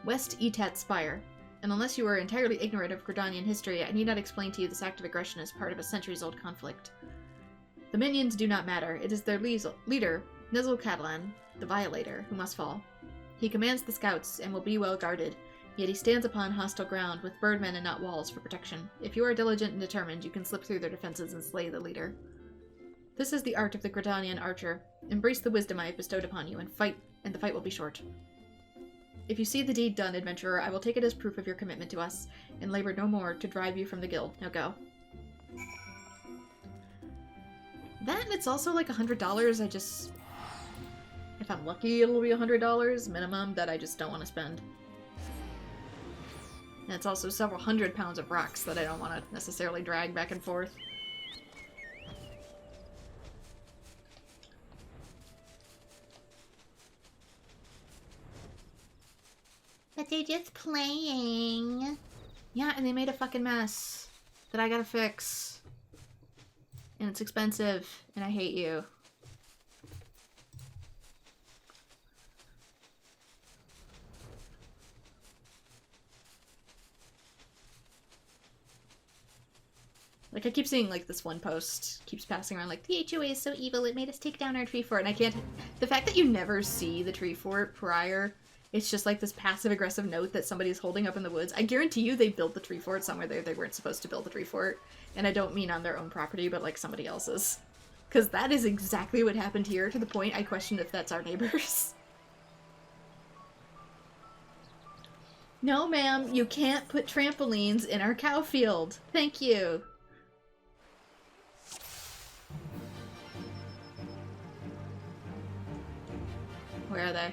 West Etat Spire, and unless you are entirely ignorant of Gridanian history, I need not explain to you this act of aggression as part of a centuries-old conflict. The minions do not matter. It is their leader, Nizel Catalan, the Violator, who must fall. He commands the scouts and will be well guarded, yet he stands upon hostile ground with birdmen and not walls for protection. If you are diligent and determined, you can slip through their defenses and slay the leader. This is the art of the Gridanian archer. Embrace the wisdom I have bestowed upon you, and the fight will be short. If you see the deed done, adventurer, I will take it as proof of your commitment to us, and labor no more to drive you from the guild. Now go. That, and it's also like $100 I just... If I'm lucky, it'll be $100 minimum that I just don't want to spend. And it's also several hundred pounds of rocks that I don't want to necessarily drag back and forth. But they're just playing. Yeah, and they made a fucking mess that I gotta fix. And it's expensive, and I hate you. Like, I keep seeing, like, this one post keeps passing around, like, the HOA is so evil, it made us take down our tree fort, and I can't... The fact that you never see the tree fort prior, it's just, like, this passive-aggressive note that somebody's holding up in the woods. I guarantee you they built the tree fort somewhere they weren't supposed to build the tree fort, and I don't mean on their own property, but, like, somebody else's. Because that is exactly what happened here, to the point I question if that's our neighbors. No, ma'am, you can't put trampolines in our cow field. Thank you. Where are they?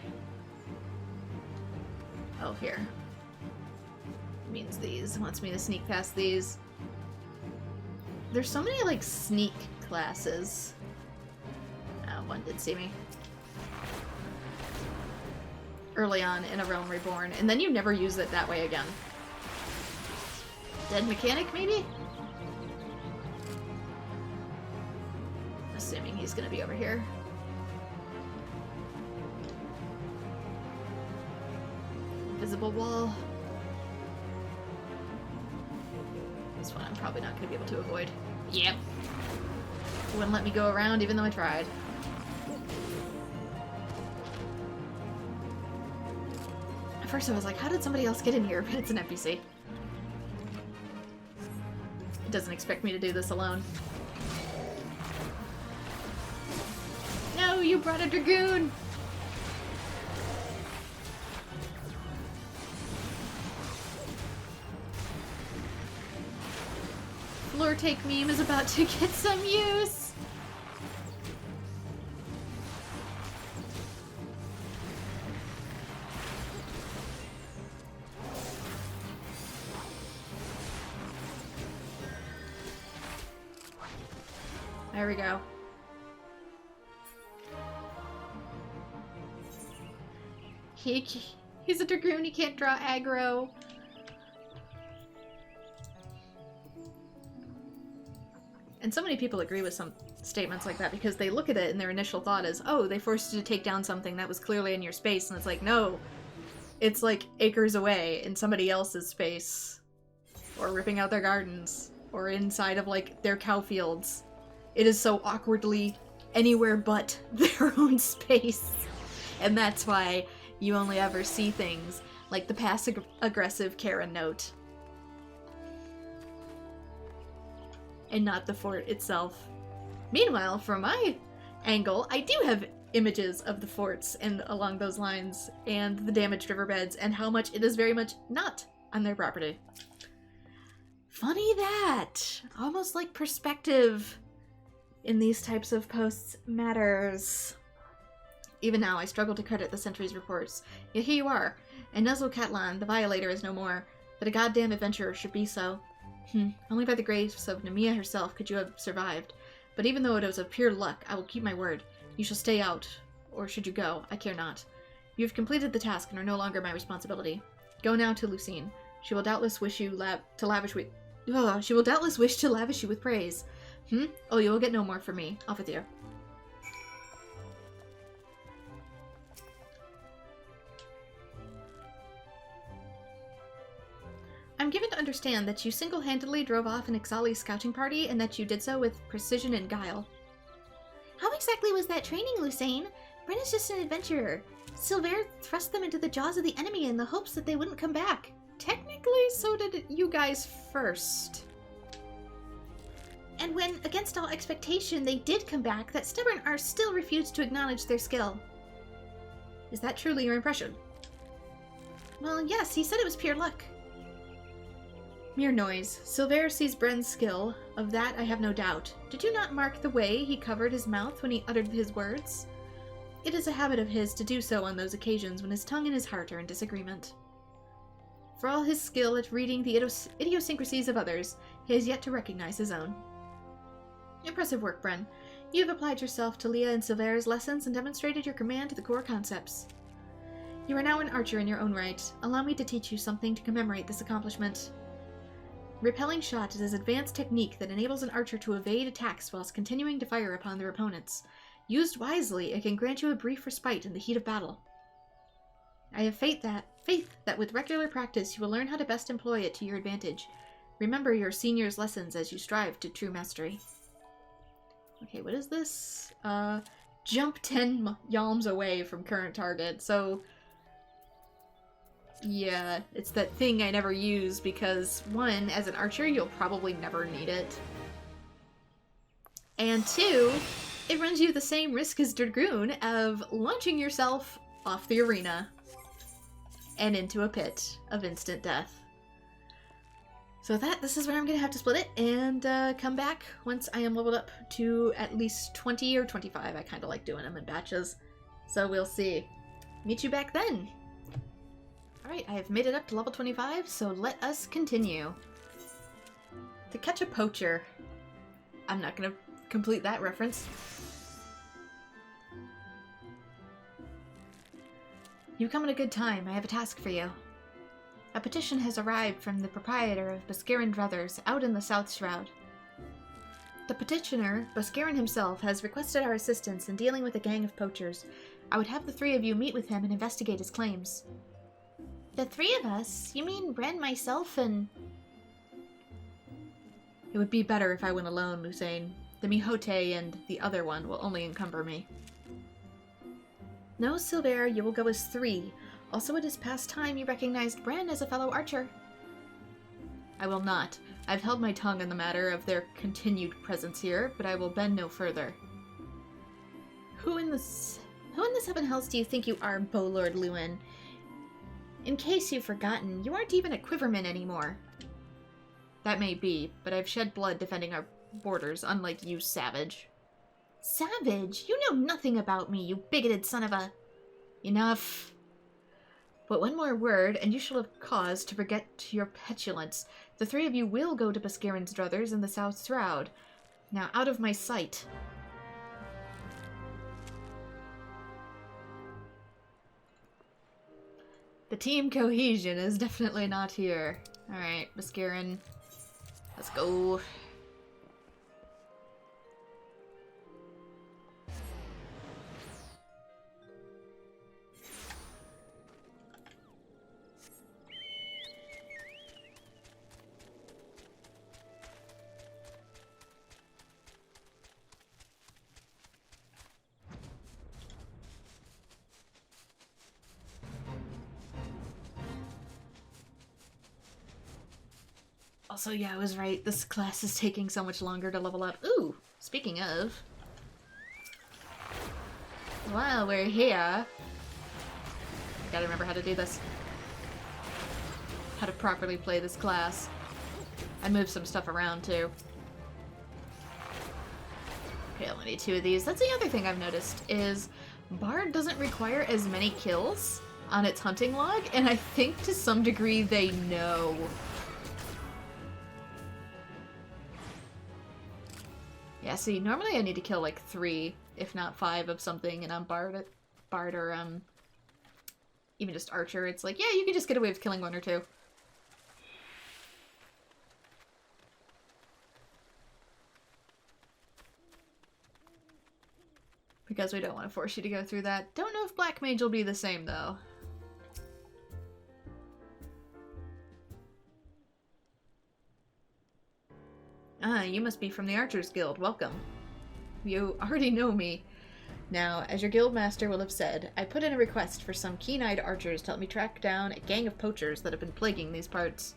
Oh, here. Means these. Wants me to sneak past these. There's so many, like, sneak classes. Oh, one did see me. Early on in a Realm Reborn, and then you never use it that way again. Dead mechanic, maybe? Assuming he's gonna be over here. Invisible wall. This one I'm probably not gonna be able to avoid. Yep. Wouldn't let me go around even though I tried. At first I was like, how did somebody else get in here? But it's an NPC. It doesn't expect me to do this alone. No, you brought a dragoon! Floor take meme is about to get some use! There we go. He's a dragoon, he can't draw aggro. And so many people agree with some statements like that because they look at it and their initial thought is, oh, they forced you to take down something that was clearly in your space, and it's like, no. It's like acres away in somebody else's space. Or ripping out their gardens. Or inside of, like, their cow fields. It is so awkwardly anywhere but their own space. And that's why you only ever see things like the passive-aggressive Karen note. And not the fort itself. Meanwhile, from my angle, I do have images of the forts and along those lines, and the damaged riverbeds, and how much it is very much not on their property. Funny that! Almost like perspective in these types of posts matters. Even now, I struggle to credit the Sentry's reports. Yet here you are, and Nuzzle Catlan, the Violator, is no more, but a goddamn adventurer should be so. Only by the grace of Nemea herself could you have survived. But even though it was of pure luck, I will keep my word. You shall stay out, or should you go, I care not. You have completed the task and are no longer my responsibility. Go now to Lucine. She will doubtless wish you to lavish you with praise. Oh, you will get no more from me. Off with you. I'm given to understand that you single-handedly drove off an Ixali scouting party and that you did so with precision and guile. How exactly was that training, Lucine? Bryn is just an adventurer. Silver thrust them into the jaws of the enemy in the hopes that they wouldn't come back. Technically, so did you guys first. And when, against all expectation, they did come back, that stubborn Arse still refused to acknowledge their skill. Is that truly your impression? Well, yes, he said it was pure luck. Mere noise. Silver sees Bren's skill. Of that I have no doubt. Did you not mark the way he covered his mouth when he uttered his words? It is a habit of his to do so on those occasions when his tongue and his heart are in disagreement. For all his skill at reading the idiosyncrasies of others, he has yet to recognize his own. Impressive work, Bren. You have applied yourself to Leah and Silver's lessons and demonstrated your command to the core concepts. You are now an archer in your own right. Allow me to teach you something to commemorate this accomplishment. Repelling shot is an advanced technique that enables an archer to evade attacks whilst continuing to fire upon their opponents. Used wisely, it can grant you a brief respite in the heat of battle. I have faith that with regular practice you will learn how to best employ it to your advantage. Remember your senior's lessons as you strive to true mastery. Okay, what is this? Jump 10 yalms away from current target. So, yeah, it's that thing I never use because, one, as an archer, you'll probably never need it. And two, it runs you the same risk as Dragoon of launching yourself off the arena and into a pit of instant death. So this is where I'm gonna have to split it and come back once I am leveled up to at least 20 or 25. I kind of like doing them in batches. So we'll see. Meet you back then. Alright, I have made it up to level 25, so let us continue. To catch a poacher. I'm not gonna complete that reference. You come at a good time. I have a task for you. A petition has arrived from the proprietor of Buscarin Brothers out in the South Shroud. The petitioner, Buscarin himself, has requested our assistance in dealing with a gang of poachers. I would have the three of you meet with him and investigate his claims. The three of us? You mean Bren, myself, and... It would be better if I went alone, Lusain. The Mihote and the other one will only encumber me. No, Silver, you will go as three. Also, it is past time you recognized Bren as a fellow archer. I will not. I've held my tongue on the matter of their continued presence here, but I will bend no further. Who in the Seven Hells do you think you are, Bowlord Lewin? In case you've forgotten, you aren't even a Quiverman anymore. That may be, but I've shed blood defending our borders, unlike you, Savage. Savage? You know nothing about me, you bigoted son of a... Enough. But one more word, and you shall have cause to forget your petulance. The three of you will go to Buscarin's Druthers in the South Shroud. Now, out of my sight. The team cohesion is definitely not here. Alright, Buscarin. Let's go. Also, yeah, I was right. This class is taking so much longer to level up. Ooh, speaking of. While we're here... I gotta remember how to do this. How to properly play this class. I moved some stuff around, too. Okay, I only need 2 of these. That's the other thing I've noticed, is Bard doesn't require as many kills on its hunting log, and I think to some degree they know. Yeah, see, normally I need to kill like 3, if not 5 of something, and on Bard or, even just Archer, it's like, yeah, you can just get away with killing 1 or 2. Because we don't want to force you to go through that. Don't know if Black Mage will be the same, though. Ah, you must be from the Archers Guild. Welcome. You already know me. Now, as your guild master will have said, I put in a request for some keen-eyed archers to help me track down a gang of poachers that have been plaguing these parts.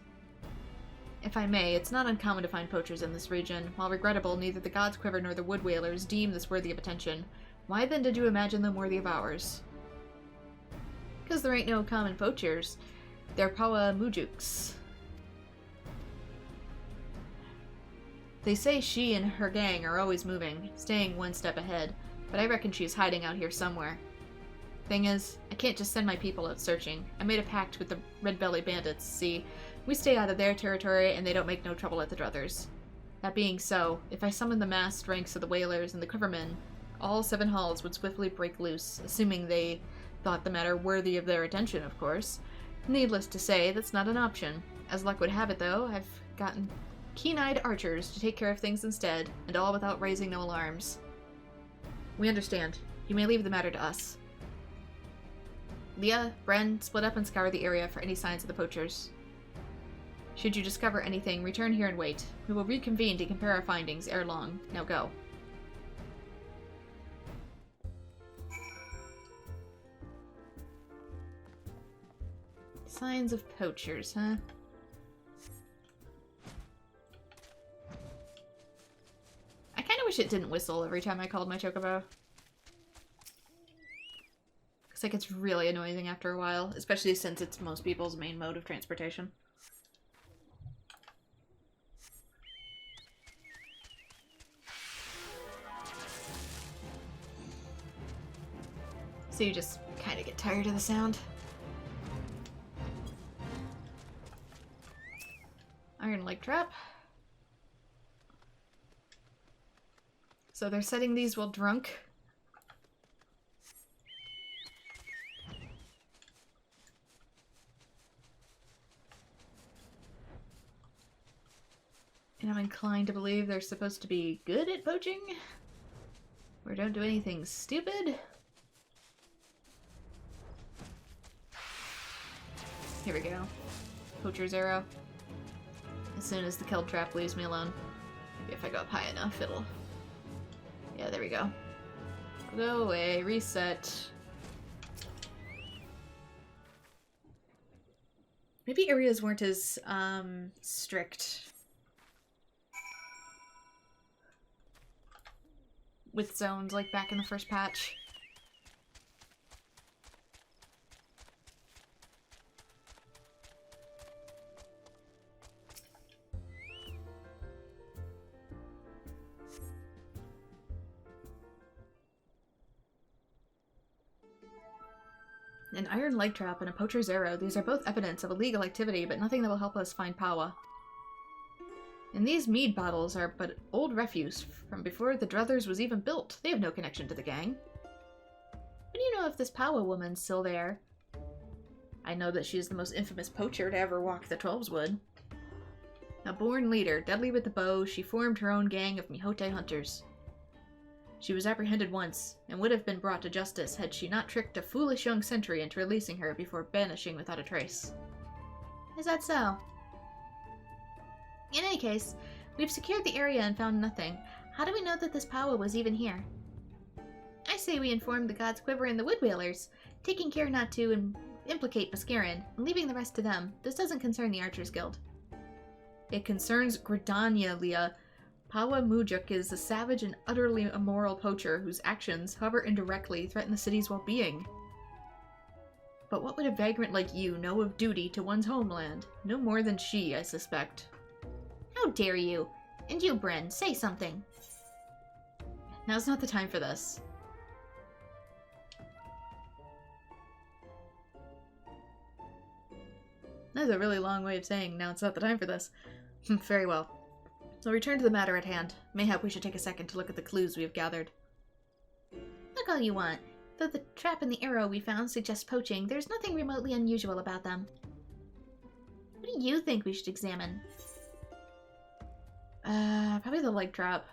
If I may, it's not uncommon to find poachers in this region. While regrettable, neither the God's Quiver nor the Wood Whalers deem this worthy of attention. Why then did you imagine them worthy of ours? Because there ain't no common poachers. They're Pawa Mujuks. They say she and her gang are always moving, staying one step ahead, but I reckon she's hiding out here somewhere. Thing is, I can't just send my people out searching. I made a pact with the Red Belly Bandits, see? We stay out of their territory and they don't make no trouble at the Druthers. That being so, if I summon the massed ranks of the Whalers and the Quivermen, all 7 halls would swiftly break loose, assuming they thought the matter worthy of their attention, of course. Needless to say, that's not an option. As luck would have it, though, I've gotten keen-eyed archers to take care of things instead, and all without raising no alarms. We understand. You may leave the matter to us. Leah, Bren, split up and scour the area for any signs of the poachers. Should you discover anything, return here and wait. We will reconvene to compare our findings ere long. Now go. Signs of poachers, huh? I kind of wish it didn't whistle every time I called my chocobo. Because like, it's really annoying after a while, especially since it's most people's main mode of transportation. So you just kind of get tired of the sound. Iron leg trap. So they're setting these while drunk. And I'm inclined to believe they're supposed to be good at poaching. Or don't do anything stupid. Here we go. Poacher's arrow. As soon as the kill trap leaves me alone. Maybe if I go up high enough, it'll... Yeah, there we go. Go away. Reset. Maybe areas weren't as, strict with zones like back in the first patch. An iron leg trap and a poacher's arrow. These are both evidence of illegal activity, but nothing that will help us find Paua. And these mead bottles are but old refuse from before the Druthers was even built. They have no connection to the gang. How do you know if this Paua woman's still there? I know that she is the most infamous poacher to ever walk the Twelveswood. A born leader, deadly with the bow, she formed her own gang of Mihote hunters. She was apprehended once, and would have been brought to justice had she not tricked a foolish young sentry into releasing her before banishing without a trace. Is that so? In any case, we've secured the area and found nothing. How do we know that this Paua was even here? I say we inform the gods Quiver and the Wood Whalers, taking care not to implicate Bascarin, and leaving the rest to them. This doesn't concern the Archers Guild. It concerns Gridania, Leah. Paua Mujuk is a savage and utterly immoral poacher whose actions, however indirectly, threaten the city's well-being. But what would a vagrant like you know of duty to one's homeland? No more than she, I suspect. How dare you? And you, Bryn, say something. Now's not the time for this. That's a really long way of saying, now it's not the time for this. Very well. So return to the matter at hand. Mayhap we should take a second to look at the clues we have gathered. Look all you want. Though the trap and the arrow we found suggest poaching, there's nothing remotely unusual about them. What do you think we should examine? Probably the leg trap.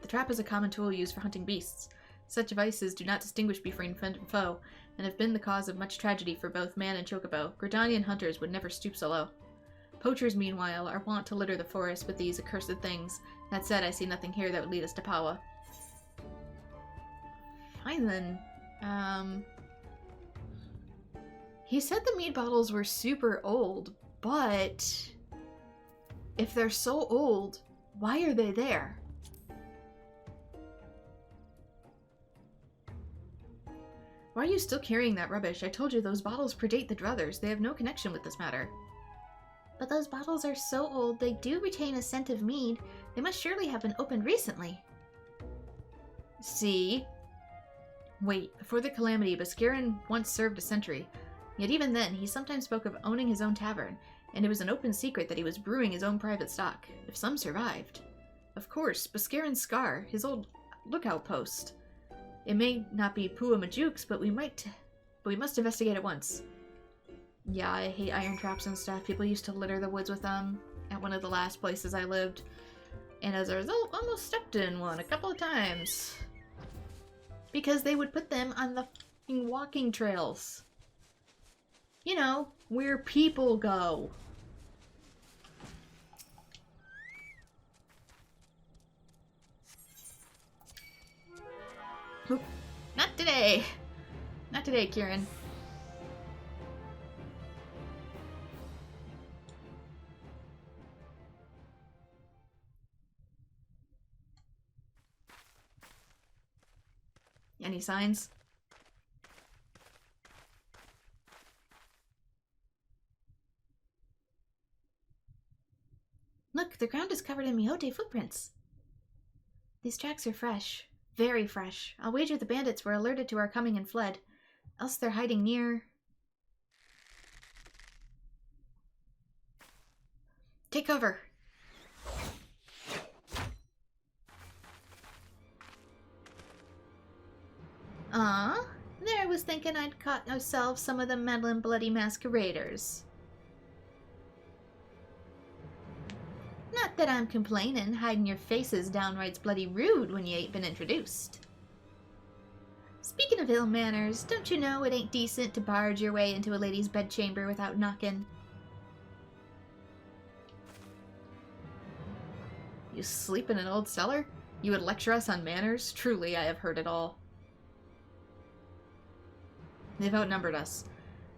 The trap is a common tool used for hunting beasts. Such devices do not distinguish between friend and foe, and have been the cause of much tragedy for both man and chocobo. Gridanian hunters would never stoop so low. Poachers, meanwhile, are wont to litter the forest with these accursed things. That said, I see nothing here that would lead us to Paua. Fine then. He said the mead bottles were super old, but if they're so old, why are they there? Why are you still carrying that rubbish? I told you those bottles predate the Druthers. They have no connection with this matter. But those bottles are so old, they do retain a scent of mead. They must surely have been opened recently. See? Wait, before the calamity, Bascarin once served a sentry. Yet even then, he sometimes spoke of owning his own tavern, and it was an open secret that he was brewing his own private stock, if some survived. Of course, Bascarin's scar, his old lookout post. It may not be Paua Majuk's, but we must investigate at once. Yeah, I hate iron traps and stuff. People used to litter the woods with them at one of the last places I lived. And as a result, almost stepped in one a couple of times. Because they would put them on the walking trails. You know, where people go. Oop. Not today. Not today, Kieran. Any signs? Look, the ground is covered in Miote footprints. These tracks are fresh. Very fresh. I'll wager the bandits were alerted to our coming and fled. Else they're hiding near... Take cover! There I was thinking I'd caught myself some of the meddling bloody masqueraders. Not that I'm complaining, hiding your faces downright's bloody rude when you ain't been introduced. Speaking of ill manners, don't you know it ain't decent to barge your way into a lady's bedchamber without knocking? You sleep in an old cellar? You would lecture us on manners? Truly, I have heard it all. They've outnumbered us.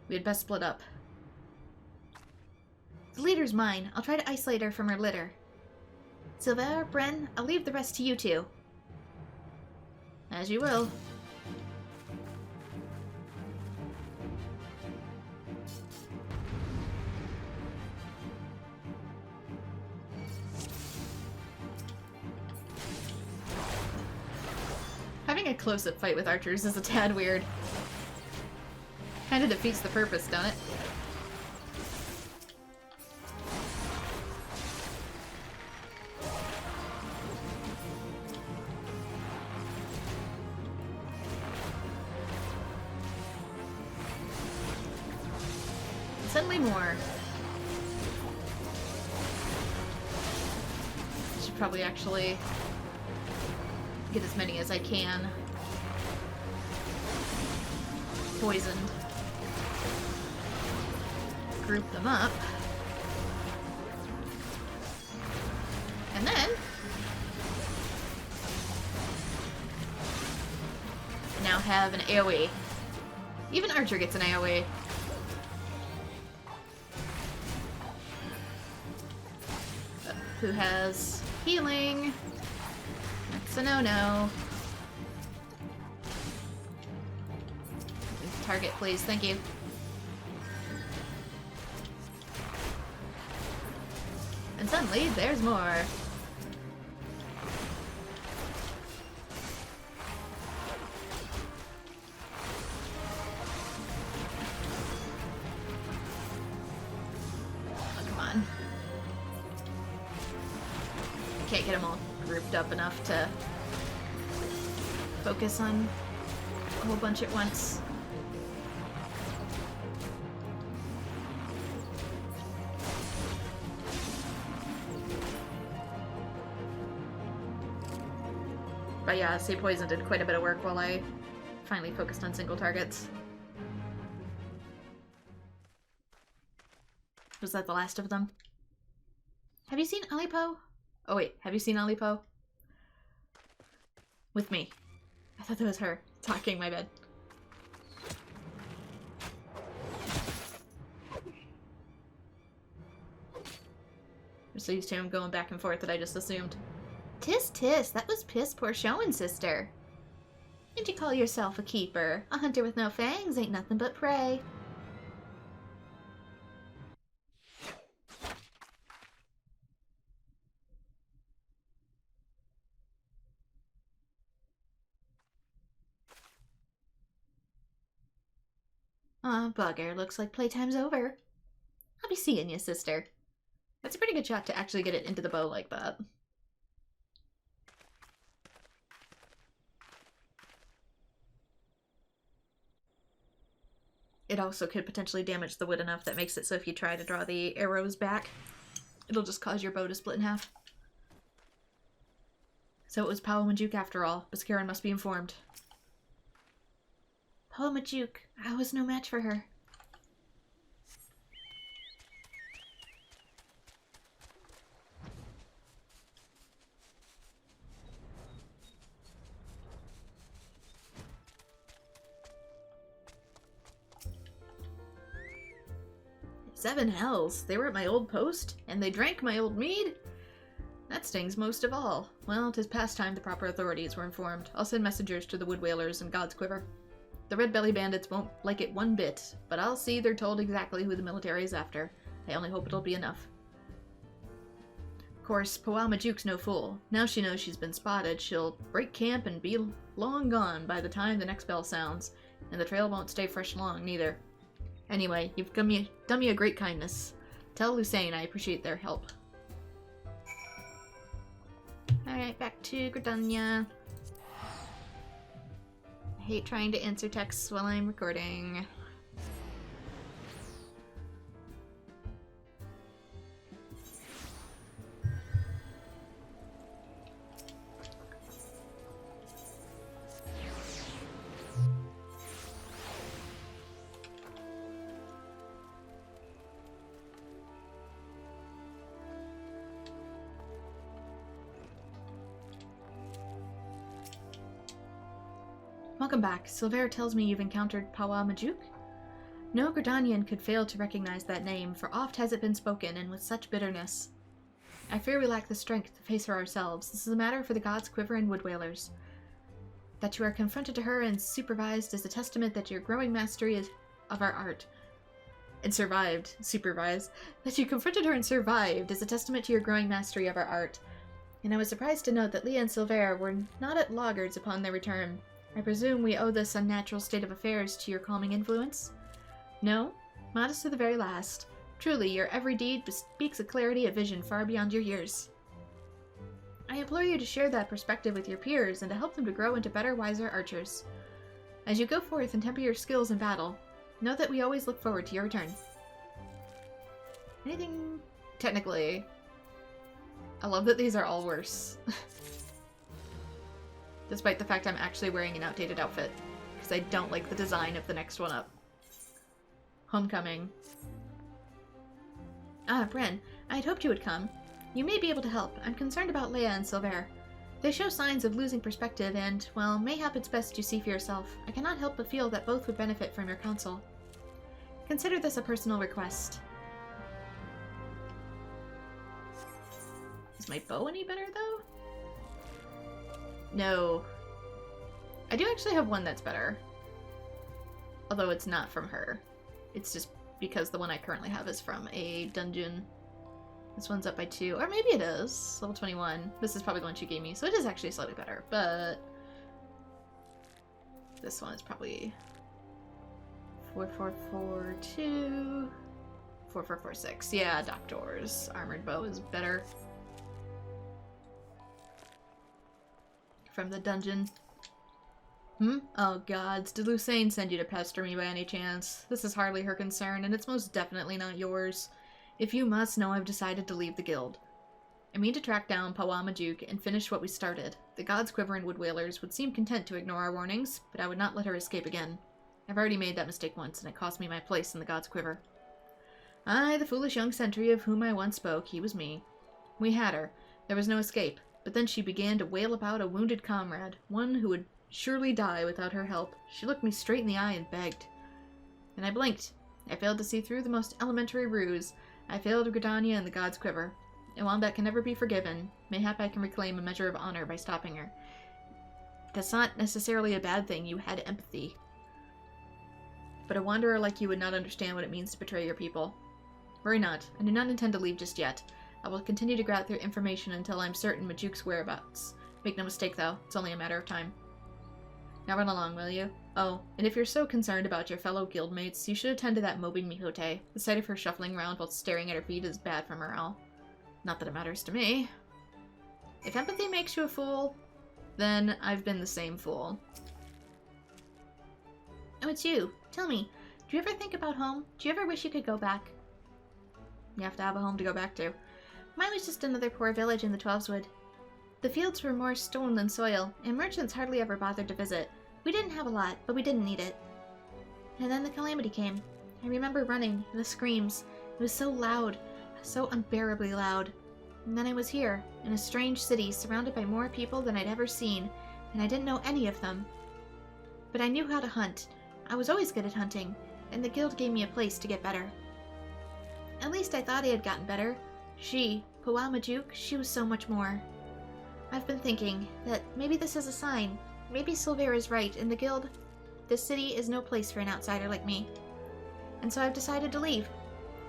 We had best split up. The leader's mine. I'll try to isolate her from her litter. Silver, Bren, I'll leave the rest to you two. As you will. Having a close-up fight with archers is a tad weird. Kinda defeats the purpose, don't it? Suddenly more. I should probably actually get as many as I can. Poisoned. Group them up. And then now have an AoE. Even Archer gets an AoE. Who has healing? That's a no-no. Target, please. Thank you. And suddenly, there's more. Oh, come on. I can't get them all grouped up enough to focus on a whole bunch at once. But yeah, Stay Poison did quite a bit of work while I finally focused on single targets. Was that the last of them? Have you seen Alipo? Oh wait, have you seen Alipo? With me. I thought that was her talking, my bad. I'm so used to him going back and forth that I just assumed. Tis tis, that was piss poor showing, sister. And you call yourself a keeper? A hunter with no fangs ain't nothing but prey. Aw, bugger, looks like playtime's over. I'll be seeing you, sister. That's a pretty good shot to actually get it into the bow like that. It also could potentially damage the wood enough that makes it so if you try to draw the arrows back, it'll just cause your bow to split in half. So it was Paolo Majuk after all, but Karen must be informed. Paolo Majuk, I was no match for her. 7 hells. They were at my old post, and they drank my old mead? That stings most of all. Well, 'tis past time the proper authorities were informed. I'll send messengers to the Wood Whalers and God's Quiver. The Red Belly Bandits won't like it one bit, but I'll see they're told exactly who the military is after. I only hope it'll be enough. Of course, Powal Majuke's no fool. Now she knows she's been spotted, she'll break camp and be long gone by the time the next bell sounds, and the trail won't stay fresh long, neither. Anyway, you've done me a great kindness. Tell Lucerne I appreciate their help. Alright, back to Gridania. I hate trying to answer texts while I'm recording. Welcome back. Silvera tells me you've encountered Powal Majuk? No Gridanian could fail to recognize that name, for oft has it been spoken, and with such bitterness. I fear we lack the strength to face her ourselves. This is a matter for the God's Quiver and Wood Whalers. That you are confronted to her and supervised is a testament that your growing mastery of our art. And supervised. That you confronted her and survived is a testament to your growing mastery of our art. And I was surprised to note that Leah and Silvera were not at loggerds upon their return. I presume we owe this unnatural state of affairs to your calming influence? No? Modest to the very last. Truly, your every deed bespeaks a clarity of vision far beyond your years. I implore you to share that perspective with your peers and to help them to grow into better, wiser archers. As you go forth and temper your skills in battle, know that we always look forward to your return. Anything... technically... I love that these are all worse. Despite the fact I'm actually wearing an outdated outfit, because I don't like the design of the next one up. Homecoming. Ah, Bren, I had hoped you would come. You may be able to help. I'm concerned about Leia and Silvera. They show signs of losing perspective and, well, mayhap it's best you see for yourself. I cannot help but feel that both would benefit from your counsel. Consider this a personal request. Is my bow any better, though? No. I do actually have one that's better. Although it's not from her. It's just because the one I currently have is from a dungeon. This one's up by 2. Or maybe it is. Level 21. This is probably the one she gave me, so it is actually slightly better. But this one is probably 4442. 4446. Yeah, Doctor's armored bow is better. From the dungeon. Oh gods, did Lucerne send you to pester me by any chance? This is hardly her concern, and it's most definitely not yours. If you must know, I've decided to leave the guild. I mean to track down Powal Majuk and finish what we started. The God's Quiver and Wood Whalers would seem content to ignore our warnings, but I would not let her escape again. I've already made that mistake once, and it cost me my place in the God's Quiver. Aye, the foolish young sentry of whom I once spoke, he was me. We had her. There was no escape. But then she began to wail about a wounded comrade, one who would surely die without her help. She looked me straight in the eye and begged. And I blinked. I failed to see through the most elementary ruse. I failed Gridania and the God's Quiver. And while that can never be forgiven, mayhap I can reclaim a measure of honor by stopping her. That's not necessarily a bad thing. You had empathy. But a wanderer like you would not understand what it means to betray your people. Worry not. I do not intend to leave just yet. I will continue to gather information until I'm certain Majuk's whereabouts. Make no mistake, though, it's only a matter of time. Now run along, will you? Oh, and if you're so concerned about your fellow guildmates, you should attend to that moping Mihote. The sight of her shuffling around while staring at her feet is bad for morale. Not that it matters to me. If empathy makes you a fool, then I've been the same fool. Oh, it's you. Tell me, do you ever think about home? Do you ever wish you could go back? You have to have a home to go back to. Mine was just another poor village in the Twelveswood. The fields were more stone than soil, and merchants hardly ever bothered to visit. We didn't have a lot, but we didn't need it. And then the calamity came. I remember running, the screams. It was so loud, so unbearably loud. And then I was here, in a strange city, surrounded by more people than I'd ever seen, and I didn't know any of them. But I knew how to hunt. I was always good at hunting, and the guild gave me a place to get better. At least I thought he had gotten better. She, Powamajuk, she was so much more. I've been thinking that maybe this is a sign. Maybe Silvera is right, and the guild, this city is no place for an outsider like me. And so I've decided to leave.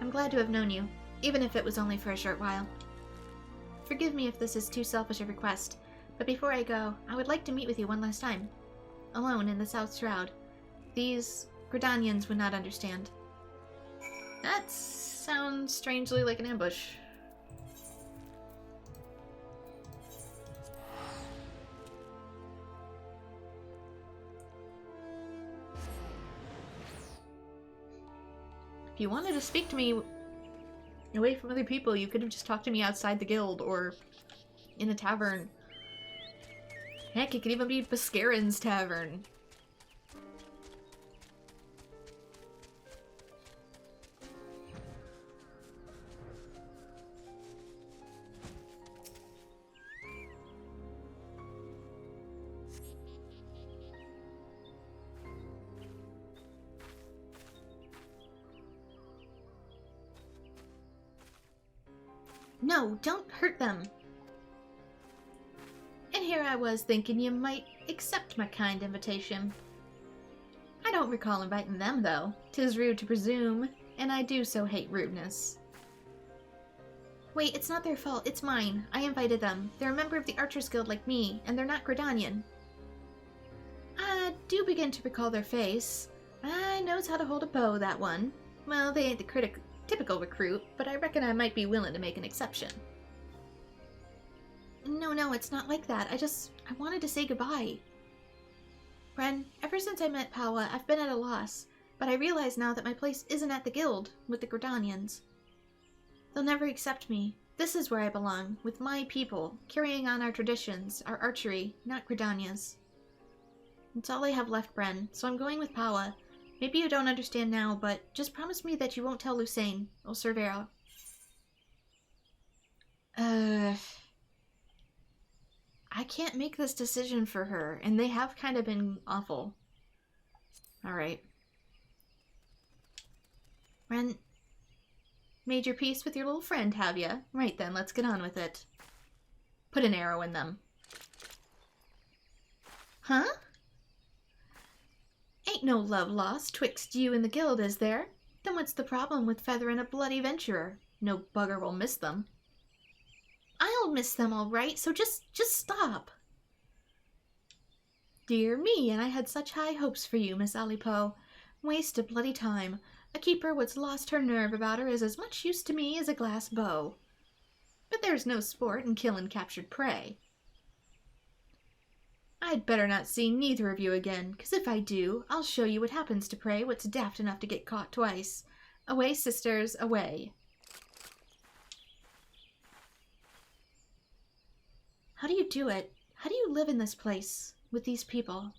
I'm glad to have known you, even if it was only for a short while. Forgive me if this is too selfish a request, but before I go, I would like to meet with you one last time. Alone in the South Shroud. These Gridanians would not understand. That sounds strangely like an ambush. If you wanted to speak to me away from other people, you could have just talked to me outside the guild or in a tavern. Heck, it could even be Bascarin's tavern. No, don't hurt them. And here I was thinking you might accept my kind invitation. I don't recall inviting them, though. 'Tis rude to presume, and I do so hate rudeness. Wait, it's not their fault, it's mine. I invited them. They're a member of the Archers Guild like me, and they're not Gridanian. I do begin to recall their face. I knows how to hold a bow, that one. Well, they ain't the typical recruit, but I reckon I might be willing to make an exception. No, it's not like that. I wanted to say goodbye. Bren, ever since I met Paua, I've been at a loss, but I realize now that my place isn't at the guild with the Gridanians. They'll never accept me. This is where I belong, with my people, carrying on our traditions, our archery, not Gridania's. It's all I have left, Bren, so I'm going with Paua. Maybe you don't understand now, but just promise me that you won't tell Lucene or Cervera. I can't make this decision for her, and they have kind of been awful. Alright. Ren, made your peace with your little friend, have ya? Right then, let's get on with it. Put an arrow in them. Huh? Ain't no love lost twixt you and the guild, is there? Then what's the problem with feathering a bloody venturer? No bugger will miss them. I'll miss them all right, so just stop. Dear me, and I had such high hopes for you, Miss Alipo. Waste of bloody time. A keeper what's lost her nerve about her is as much use to me as a glass bow. But there's no sport in killing captured prey. I'd better not see neither of you again, 'cause if I do, I'll show you what happens to prey what's daft enough to get caught twice. Away, sisters, away. How do you do it? How do you live in this place, with these people?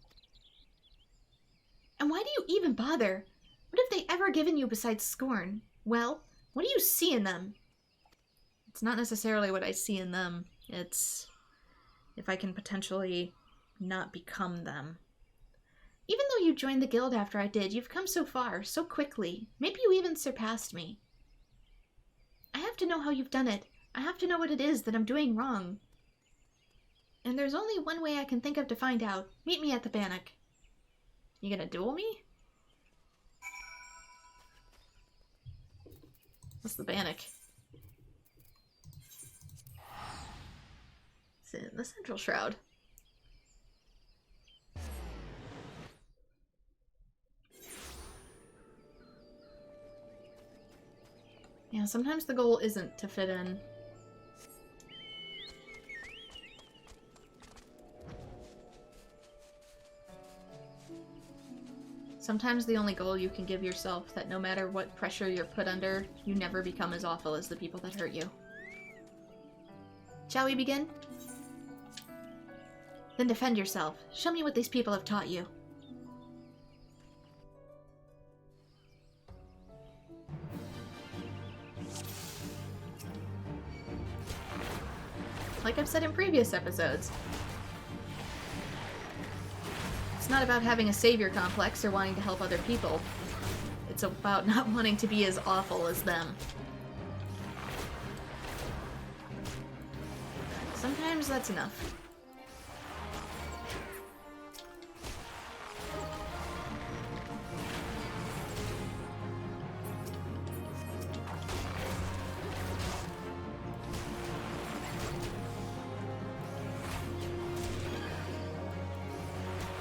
And why do you even bother? What have they ever given you besides scorn? Well, what do you see in them? It's not necessarily what I see in them. It's if I can potentially not become them. Even though you joined the guild after I did, you've come so far, so quickly. Maybe you even surpassed me. I have to know how you've done it. I have to know what it is that I'm doing wrong. And there's only one way I can think of to find out. Meet me at the Bannock. You gonna duel me? What's the Bannock? It's in the Central Shroud. Yeah, sometimes the goal isn't to fit in. Sometimes the only goal you can give yourself that no matter what pressure you're put under, you never become as awful as the people that hurt you. Shall we begin? Then defend yourself. Show me what these people have taught you. Like I've said in previous episodes, it's not about having a savior complex or wanting to help other people. It's about not wanting to be as awful as them. Sometimes that's enough.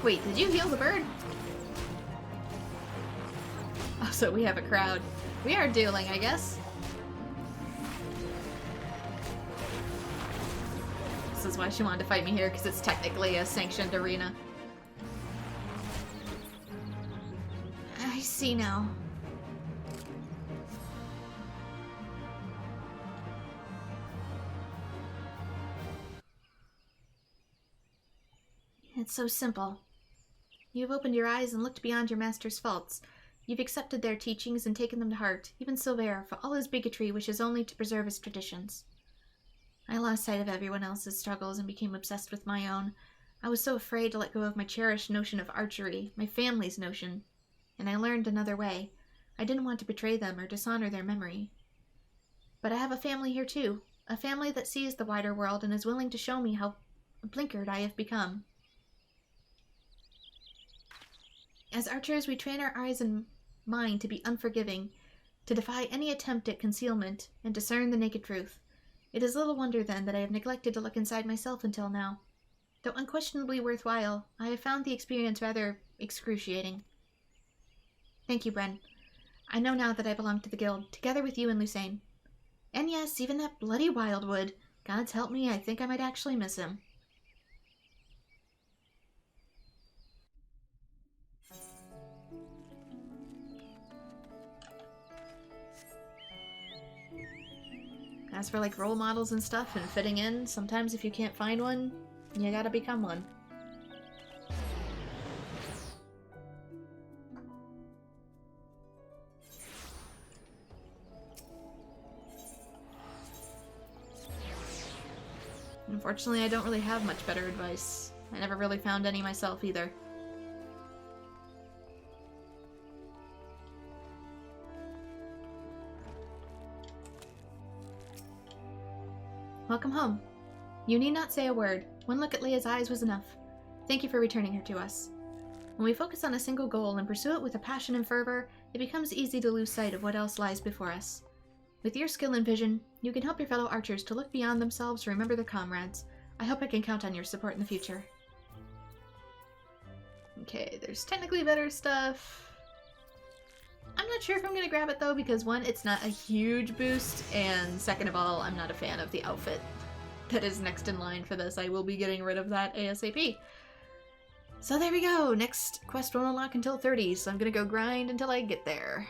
Wait, did you heal the bird? Oh, so we have a crowd. We are dueling, I guess. This is why she wanted to fight me here, because it's technically a sanctioned arena. I see now. It's so simple. You've opened your eyes and looked beyond your master's faults. You've accepted their teachings and taken them to heart, even Silver, for all his bigotry, wishes only to preserve his traditions. I lost sight of everyone else's struggles and became obsessed with my own. I was so afraid to let go of my cherished notion of archery, my family's notion, and I learned another way. I didn't want to betray them or dishonor their memory. But I have a family here too, a family that sees the wider world and is willing to show me how blinkered I have become. As archers, we train our eyes and mind to be unforgiving, to defy any attempt at concealment, and discern the naked truth. It is little wonder, then, that I have neglected to look inside myself until now. Though unquestionably worthwhile, I have found the experience rather excruciating. Thank you, Bren. I know now that I belong to the guild, together with you and Lucene. And yes, even that bloody Wildwood. God's help me, I think I might actually miss him. As for like role models and stuff and fitting in, sometimes if you can't find one, you gotta become one. Unfortunately, I don't really have much better advice. I never really found any myself either. Welcome home. You need not say a word. One look at Leah's eyes was enough. Thank you for returning her to us. When we focus on a single goal and pursue it with a passion and fervor, it becomes easy to lose sight of what else lies before us. With your skill and vision, you can help your fellow archers to look beyond themselves and remember their comrades. I hope I can count on your support in the future. Okay, there's technically better stuff. I'm not sure if I'm going to grab it, though, because one, it's not a huge boost, and second of all, I'm not a fan of the outfit that is next in line for this. I will be getting rid of that ASAP. So there we go. Next quest won't unlock until 30, so I'm going to go grind until I get there.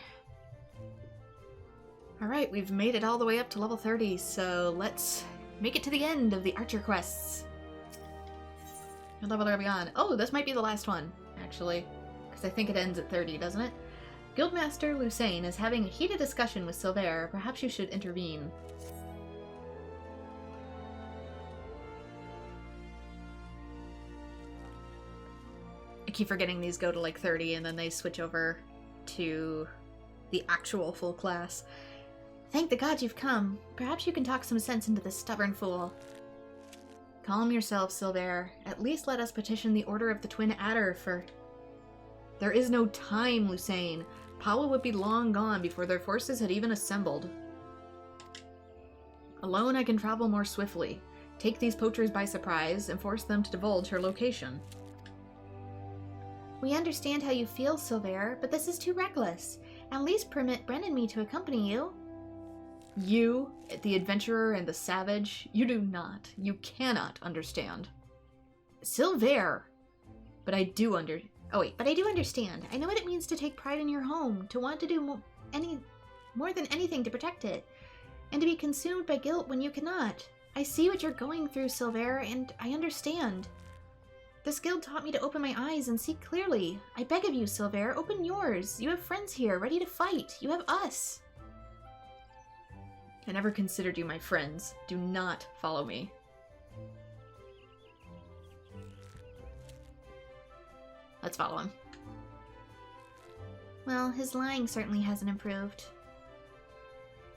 Alright, we've made it all the way up to level 30, so let's make it to the end of the Archer quests. What level are we on? Oh, this might be the last one, actually, because I think it ends at 30, doesn't it? Guildmaster Lucene is having a heated discussion with Silver. Perhaps you should intervene. I keep forgetting these go to like 30 and then they switch over to the actual full class. Thank the gods you've come. Perhaps you can talk some sense into this stubborn fool. Calm yourself, Silver. At least let us petition the Order of the Twin Adder for... There is no time, Lucene. Paula would be long gone before their forces had even assembled. Alone I can travel more swiftly, take these poachers by surprise, and force them to divulge her location. We understand how you feel, Silver, but this is too reckless. At least permit Bren and me to accompany you. You, the adventurer and the savage, you do not, you cannot understand. Silver! But I do understand. Oh wait, but I do understand. I know what it means to take pride in your home, to want to do more than anything to protect it, and to be consumed by guilt when you cannot. I see what you're going through, Silver, and I understand. This guild taught me to open my eyes and see clearly. I beg of you, Silver, open yours. You have friends here, ready to fight. You have us. I never considered you my friends. Do not follow me. Let's follow him. Well, his lying certainly hasn't improved.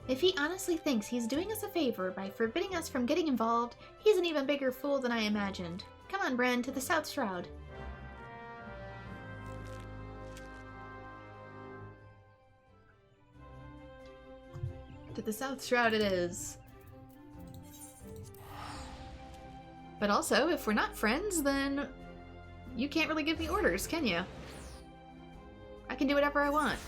If he honestly thinks he's doing us a favor by forbidding us from getting involved, he's an even bigger fool than I imagined. Come on, Bren, to the South Shroud. To the South Shroud it is. But also, if we're not friends, then you can't really give me orders, can you? I can do whatever I want.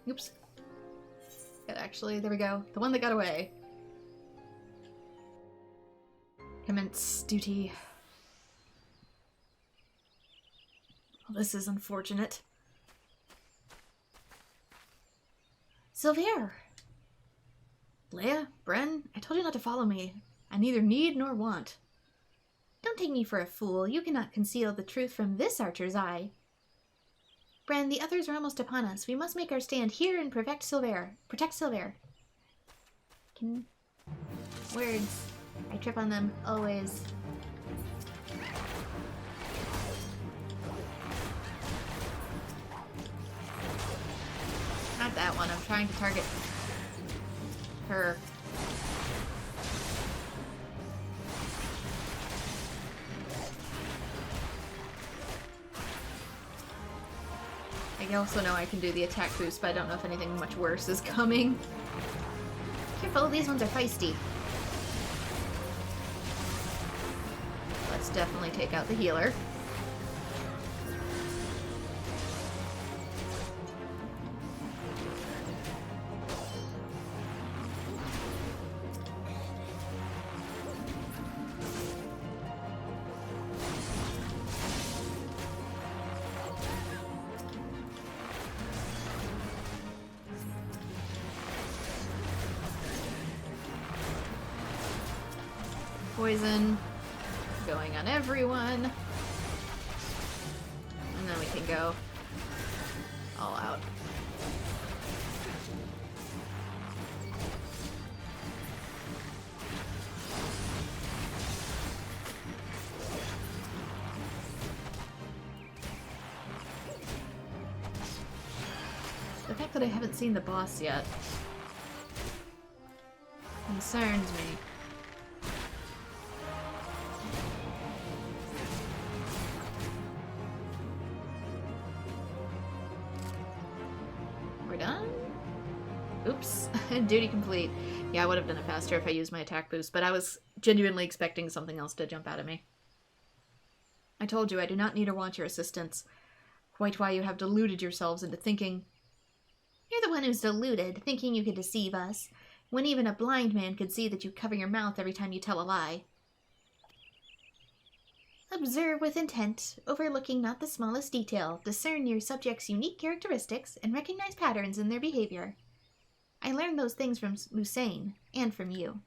Oops. Actually, there we go. The one that got away. Commence duty. Well, this is unfortunate. Silver! Leia, Bren, I told you not to follow me. I neither need nor want. Don't take me for a fool. You cannot conceal the truth from this archer's eye. Bren, the others are almost upon us. We must make our stand here and protect Silver. Words. I trip on them, always. Not that one. I'm trying to target her. I also know I can do the attack boost, but I don't know if anything much worse is coming. Careful, these ones are feisty. Let's definitely take out the healer. Poison going on everyone, and then we can go all out. The fact that I haven't seen the boss yet concerns me. Oops. Duty complete. Yeah, I would have done it faster if I used my attack boost, but I was genuinely expecting something else to jump out at me. I told you I do not need or want your assistance. Quite why you have deluded yourselves into thinking... You're the one who's deluded, thinking you could deceive us, when even a blind man could see that you cover your mouth every time you tell a lie. Observe with intent, overlooking not the smallest detail, discern your subject's unique characteristics, and recognize patterns in their behavior. I learned those things from Musain, and from you.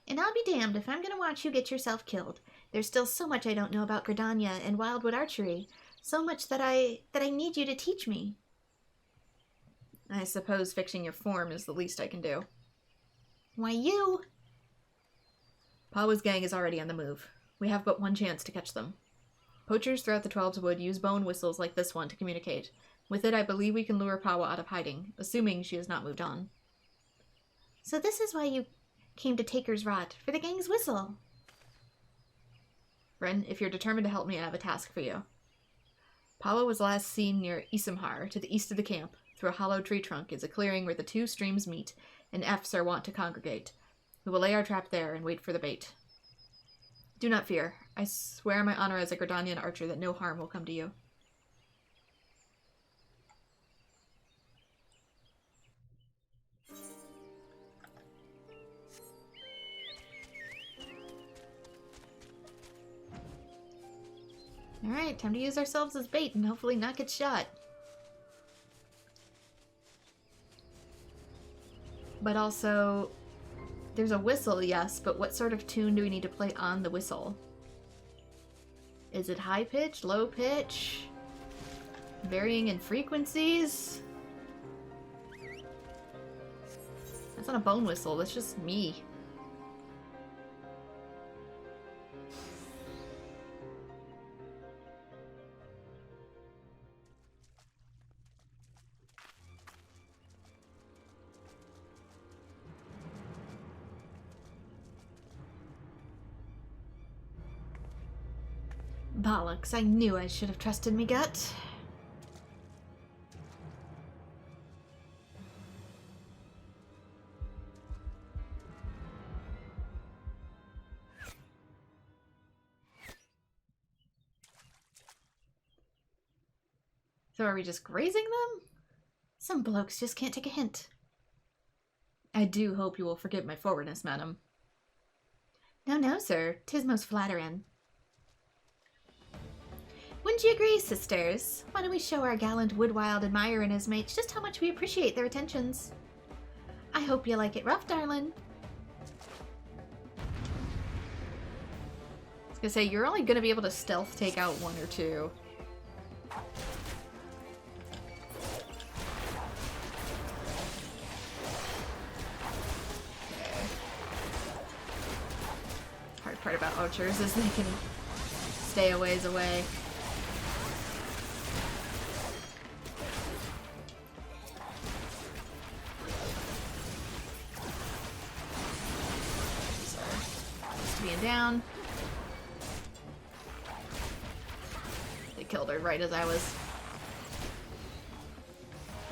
And I'll be damned if I'm gonna watch you get yourself killed. There's still so much I don't know about Gridania and Wildwood Archery, so much that I need you to teach me. I suppose fixing your form is the least I can do. Why you? Pawa's gang is already on the move. We have but one chance to catch them. Poachers throughout the Twelves Wood use bone whistles like this one to communicate. With it, I believe we can lure Pawa out of hiding, assuming she has not moved on. So this is why you came to Taker's Rot, for the gang's whistle. Bren, if you're determined to help me, I have a task for you. Pawa was last seen near Isamhar, to the east of the camp. Through a hollow tree trunk is a clearing where the two streams meet, and Fs are wont to congregate. We will lay our trap there and wait for the bait. Do not fear. I swear my honor as a Gridanian archer that no harm will come to you. Alright, time to use ourselves as bait and hopefully not get shot. But also, there's a whistle, yes, but what sort of tune do we need to play on the whistle? Is it high pitch, low pitch, varying in frequencies? That's not a bone whistle, that's just me. Bollocks, I knew I should have trusted me gut. So are we just grazing them? Some blokes just can't take a hint. I do hope you will forgive my forwardness, madam. No, no, sir. 'Tis most flattering. Wouldn't you agree, sisters? Why don't we show our gallant Woodwild admirer and his mates just how much we appreciate their attentions? I hope you like it rough, darling. I was gonna say, you're only gonna be able to stealth take out one or two. Hard part about archers is they can stay a ways away. Down. They killed her right as I was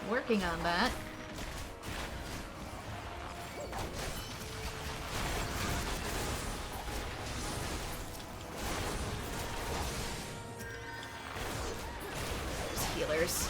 working on that. There's healers.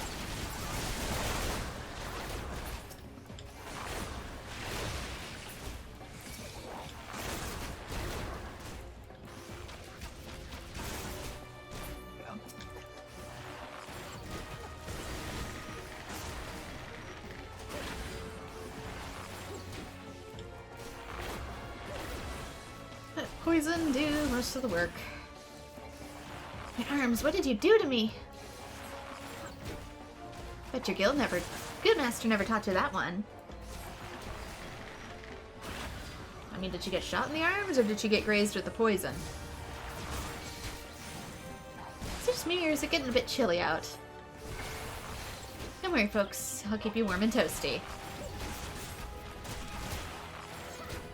Poison do most of the work. My arms, what did you do to me? Bet your guildmaster never taught you that one. I mean, did she get shot in the arms or did she get grazed with the poison? Is it just me or is it getting a bit chilly out? Don't worry, folks. I'll keep you warm and toasty.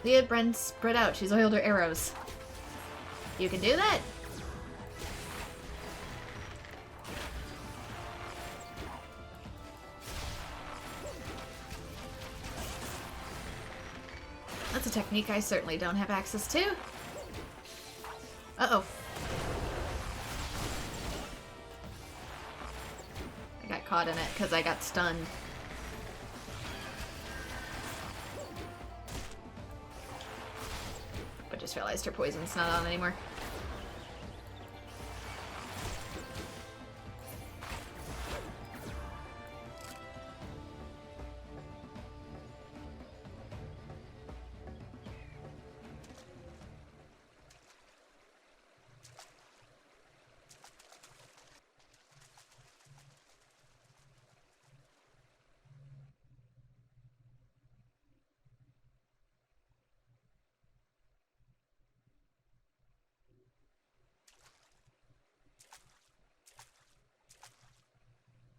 Leah Bren spread out. She's oiled her arrows. You can do that? That's a technique I certainly don't have access to. Uh-oh. I got caught in it because I got stunned. But just realized her poison's not on anymore.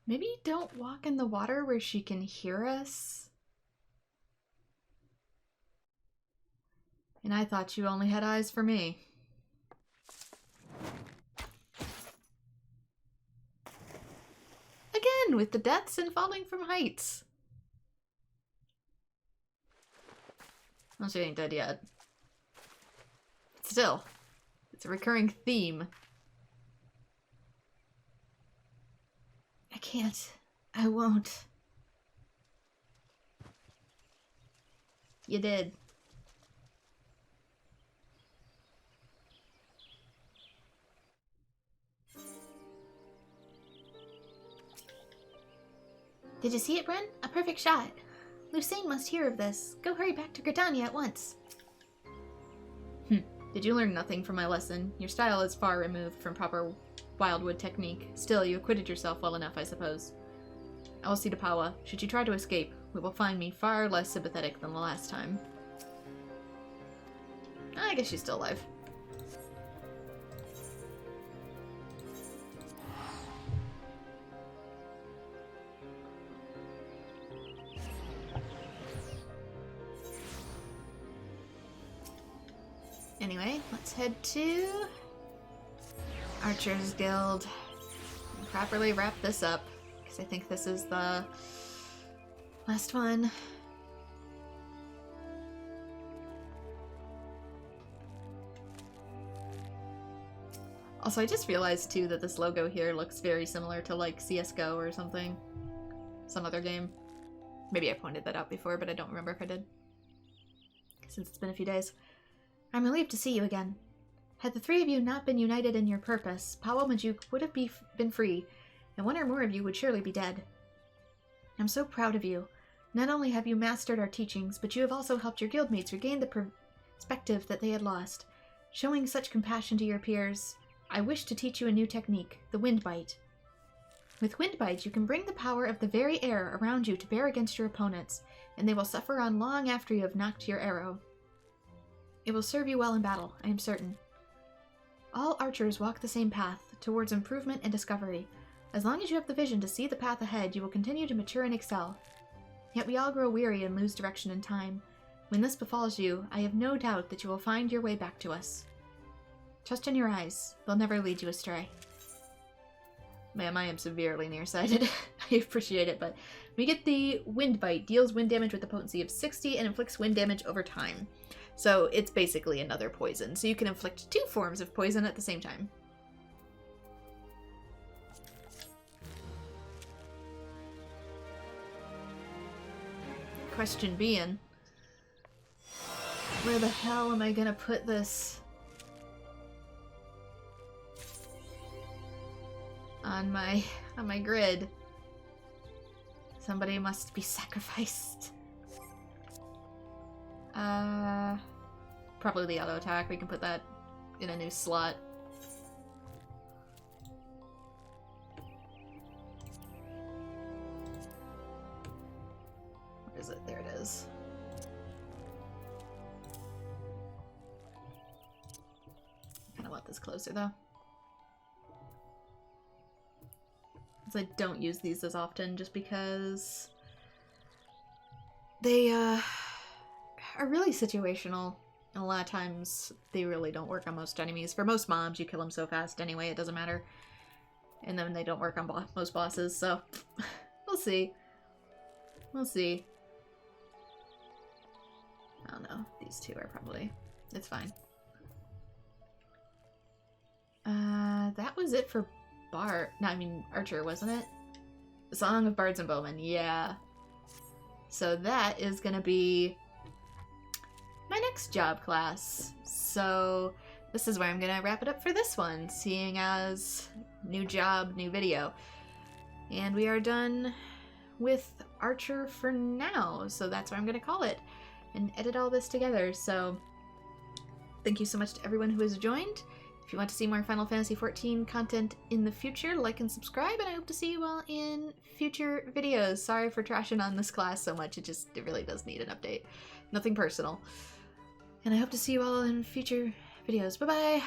Maybe don't walk in the water where she can hear us. And I thought you only had eyes for me. Again, with the deaths and falling from heights. Well, she ain't dead yet. Still, it's a recurring theme. I can't. I won't. You did. Did you see it, Bren? A perfect shot. Lucine must hear of this. Go hurry back to Gridania at once. Did you learn nothing from my lesson? Your style is far removed from proper wildwood technique. Still, you acquitted yourself well enough, I suppose. I will see to Pawa. Should you try to escape, we will find me far less sympathetic than the last time. I guess she's still alive. Anyway, let's head to Archer's Guild and properly wrap this up, because I think this is the last one. Also, I just realized too that this logo here looks very similar to like CSGO or something. Some other game. Maybe I pointed that out before, but I don't remember if I did, since it's been a few days. I'm relieved to see you again. Had the three of you not been united in your purpose, Pawa Majuk would have been free, and one or more of you would surely be dead. I'm so proud of you. Not only have you mastered our teachings, but you have also helped your guildmates regain the perspective that they had lost. Showing such compassion to your peers, I wish to teach you a new technique, the Wind Bite. With Wind Bite, you can bring the power of the very air around you to bear against your opponents, and they will suffer on long after you have knocked your arrow. It will serve you well in battle, I am certain. All archers walk the same path, towards improvement and discovery. As long as you have the vision to see the path ahead, you will continue to mature and excel. Yet we all grow weary and lose direction in time. When this befalls you, I have no doubt that you will find your way back to us. Trust in your eyes. They'll never lead you astray. Ma'am, I am severely nearsighted. I appreciate it, but we get the Wind Bite. Deals wind damage with a potency of 60 and inflicts wind damage over time. So it's basically another poison. So you can inflict 2 forms of poison at the same time. Question being, where the hell am I gonna put this? On my grid. Somebody must be sacrificed. Probably the auto attack. We can put that in a new slot. Where is it? There it is. I kind of want this closer though. I don't use these as often just because they are really situational, and a lot of times they really don't work on most enemies. For most mobs, you kill them so fast anyway, it doesn't matter. And then they don't work on most bosses, so we'll see. We'll see. I don't know. These two are probably... It's fine. That was it for Archer, wasn't it? The Song of Bards and Bowmen, yeah. So that is gonna be my next job class. So this is where I'm gonna wrap it up for this one, seeing as new job, new video. And we are done with Archer for now, so that's what I'm gonna call it, and edit all this together. So thank you so much to everyone who has joined. If you want to see more Final Fantasy XIV content in the future, like and subscribe, and I hope to see you all in future videos. Sorry for trashing on this class so much, it really does need an update. Nothing personal. And I hope to see you all in future videos. Bye-bye!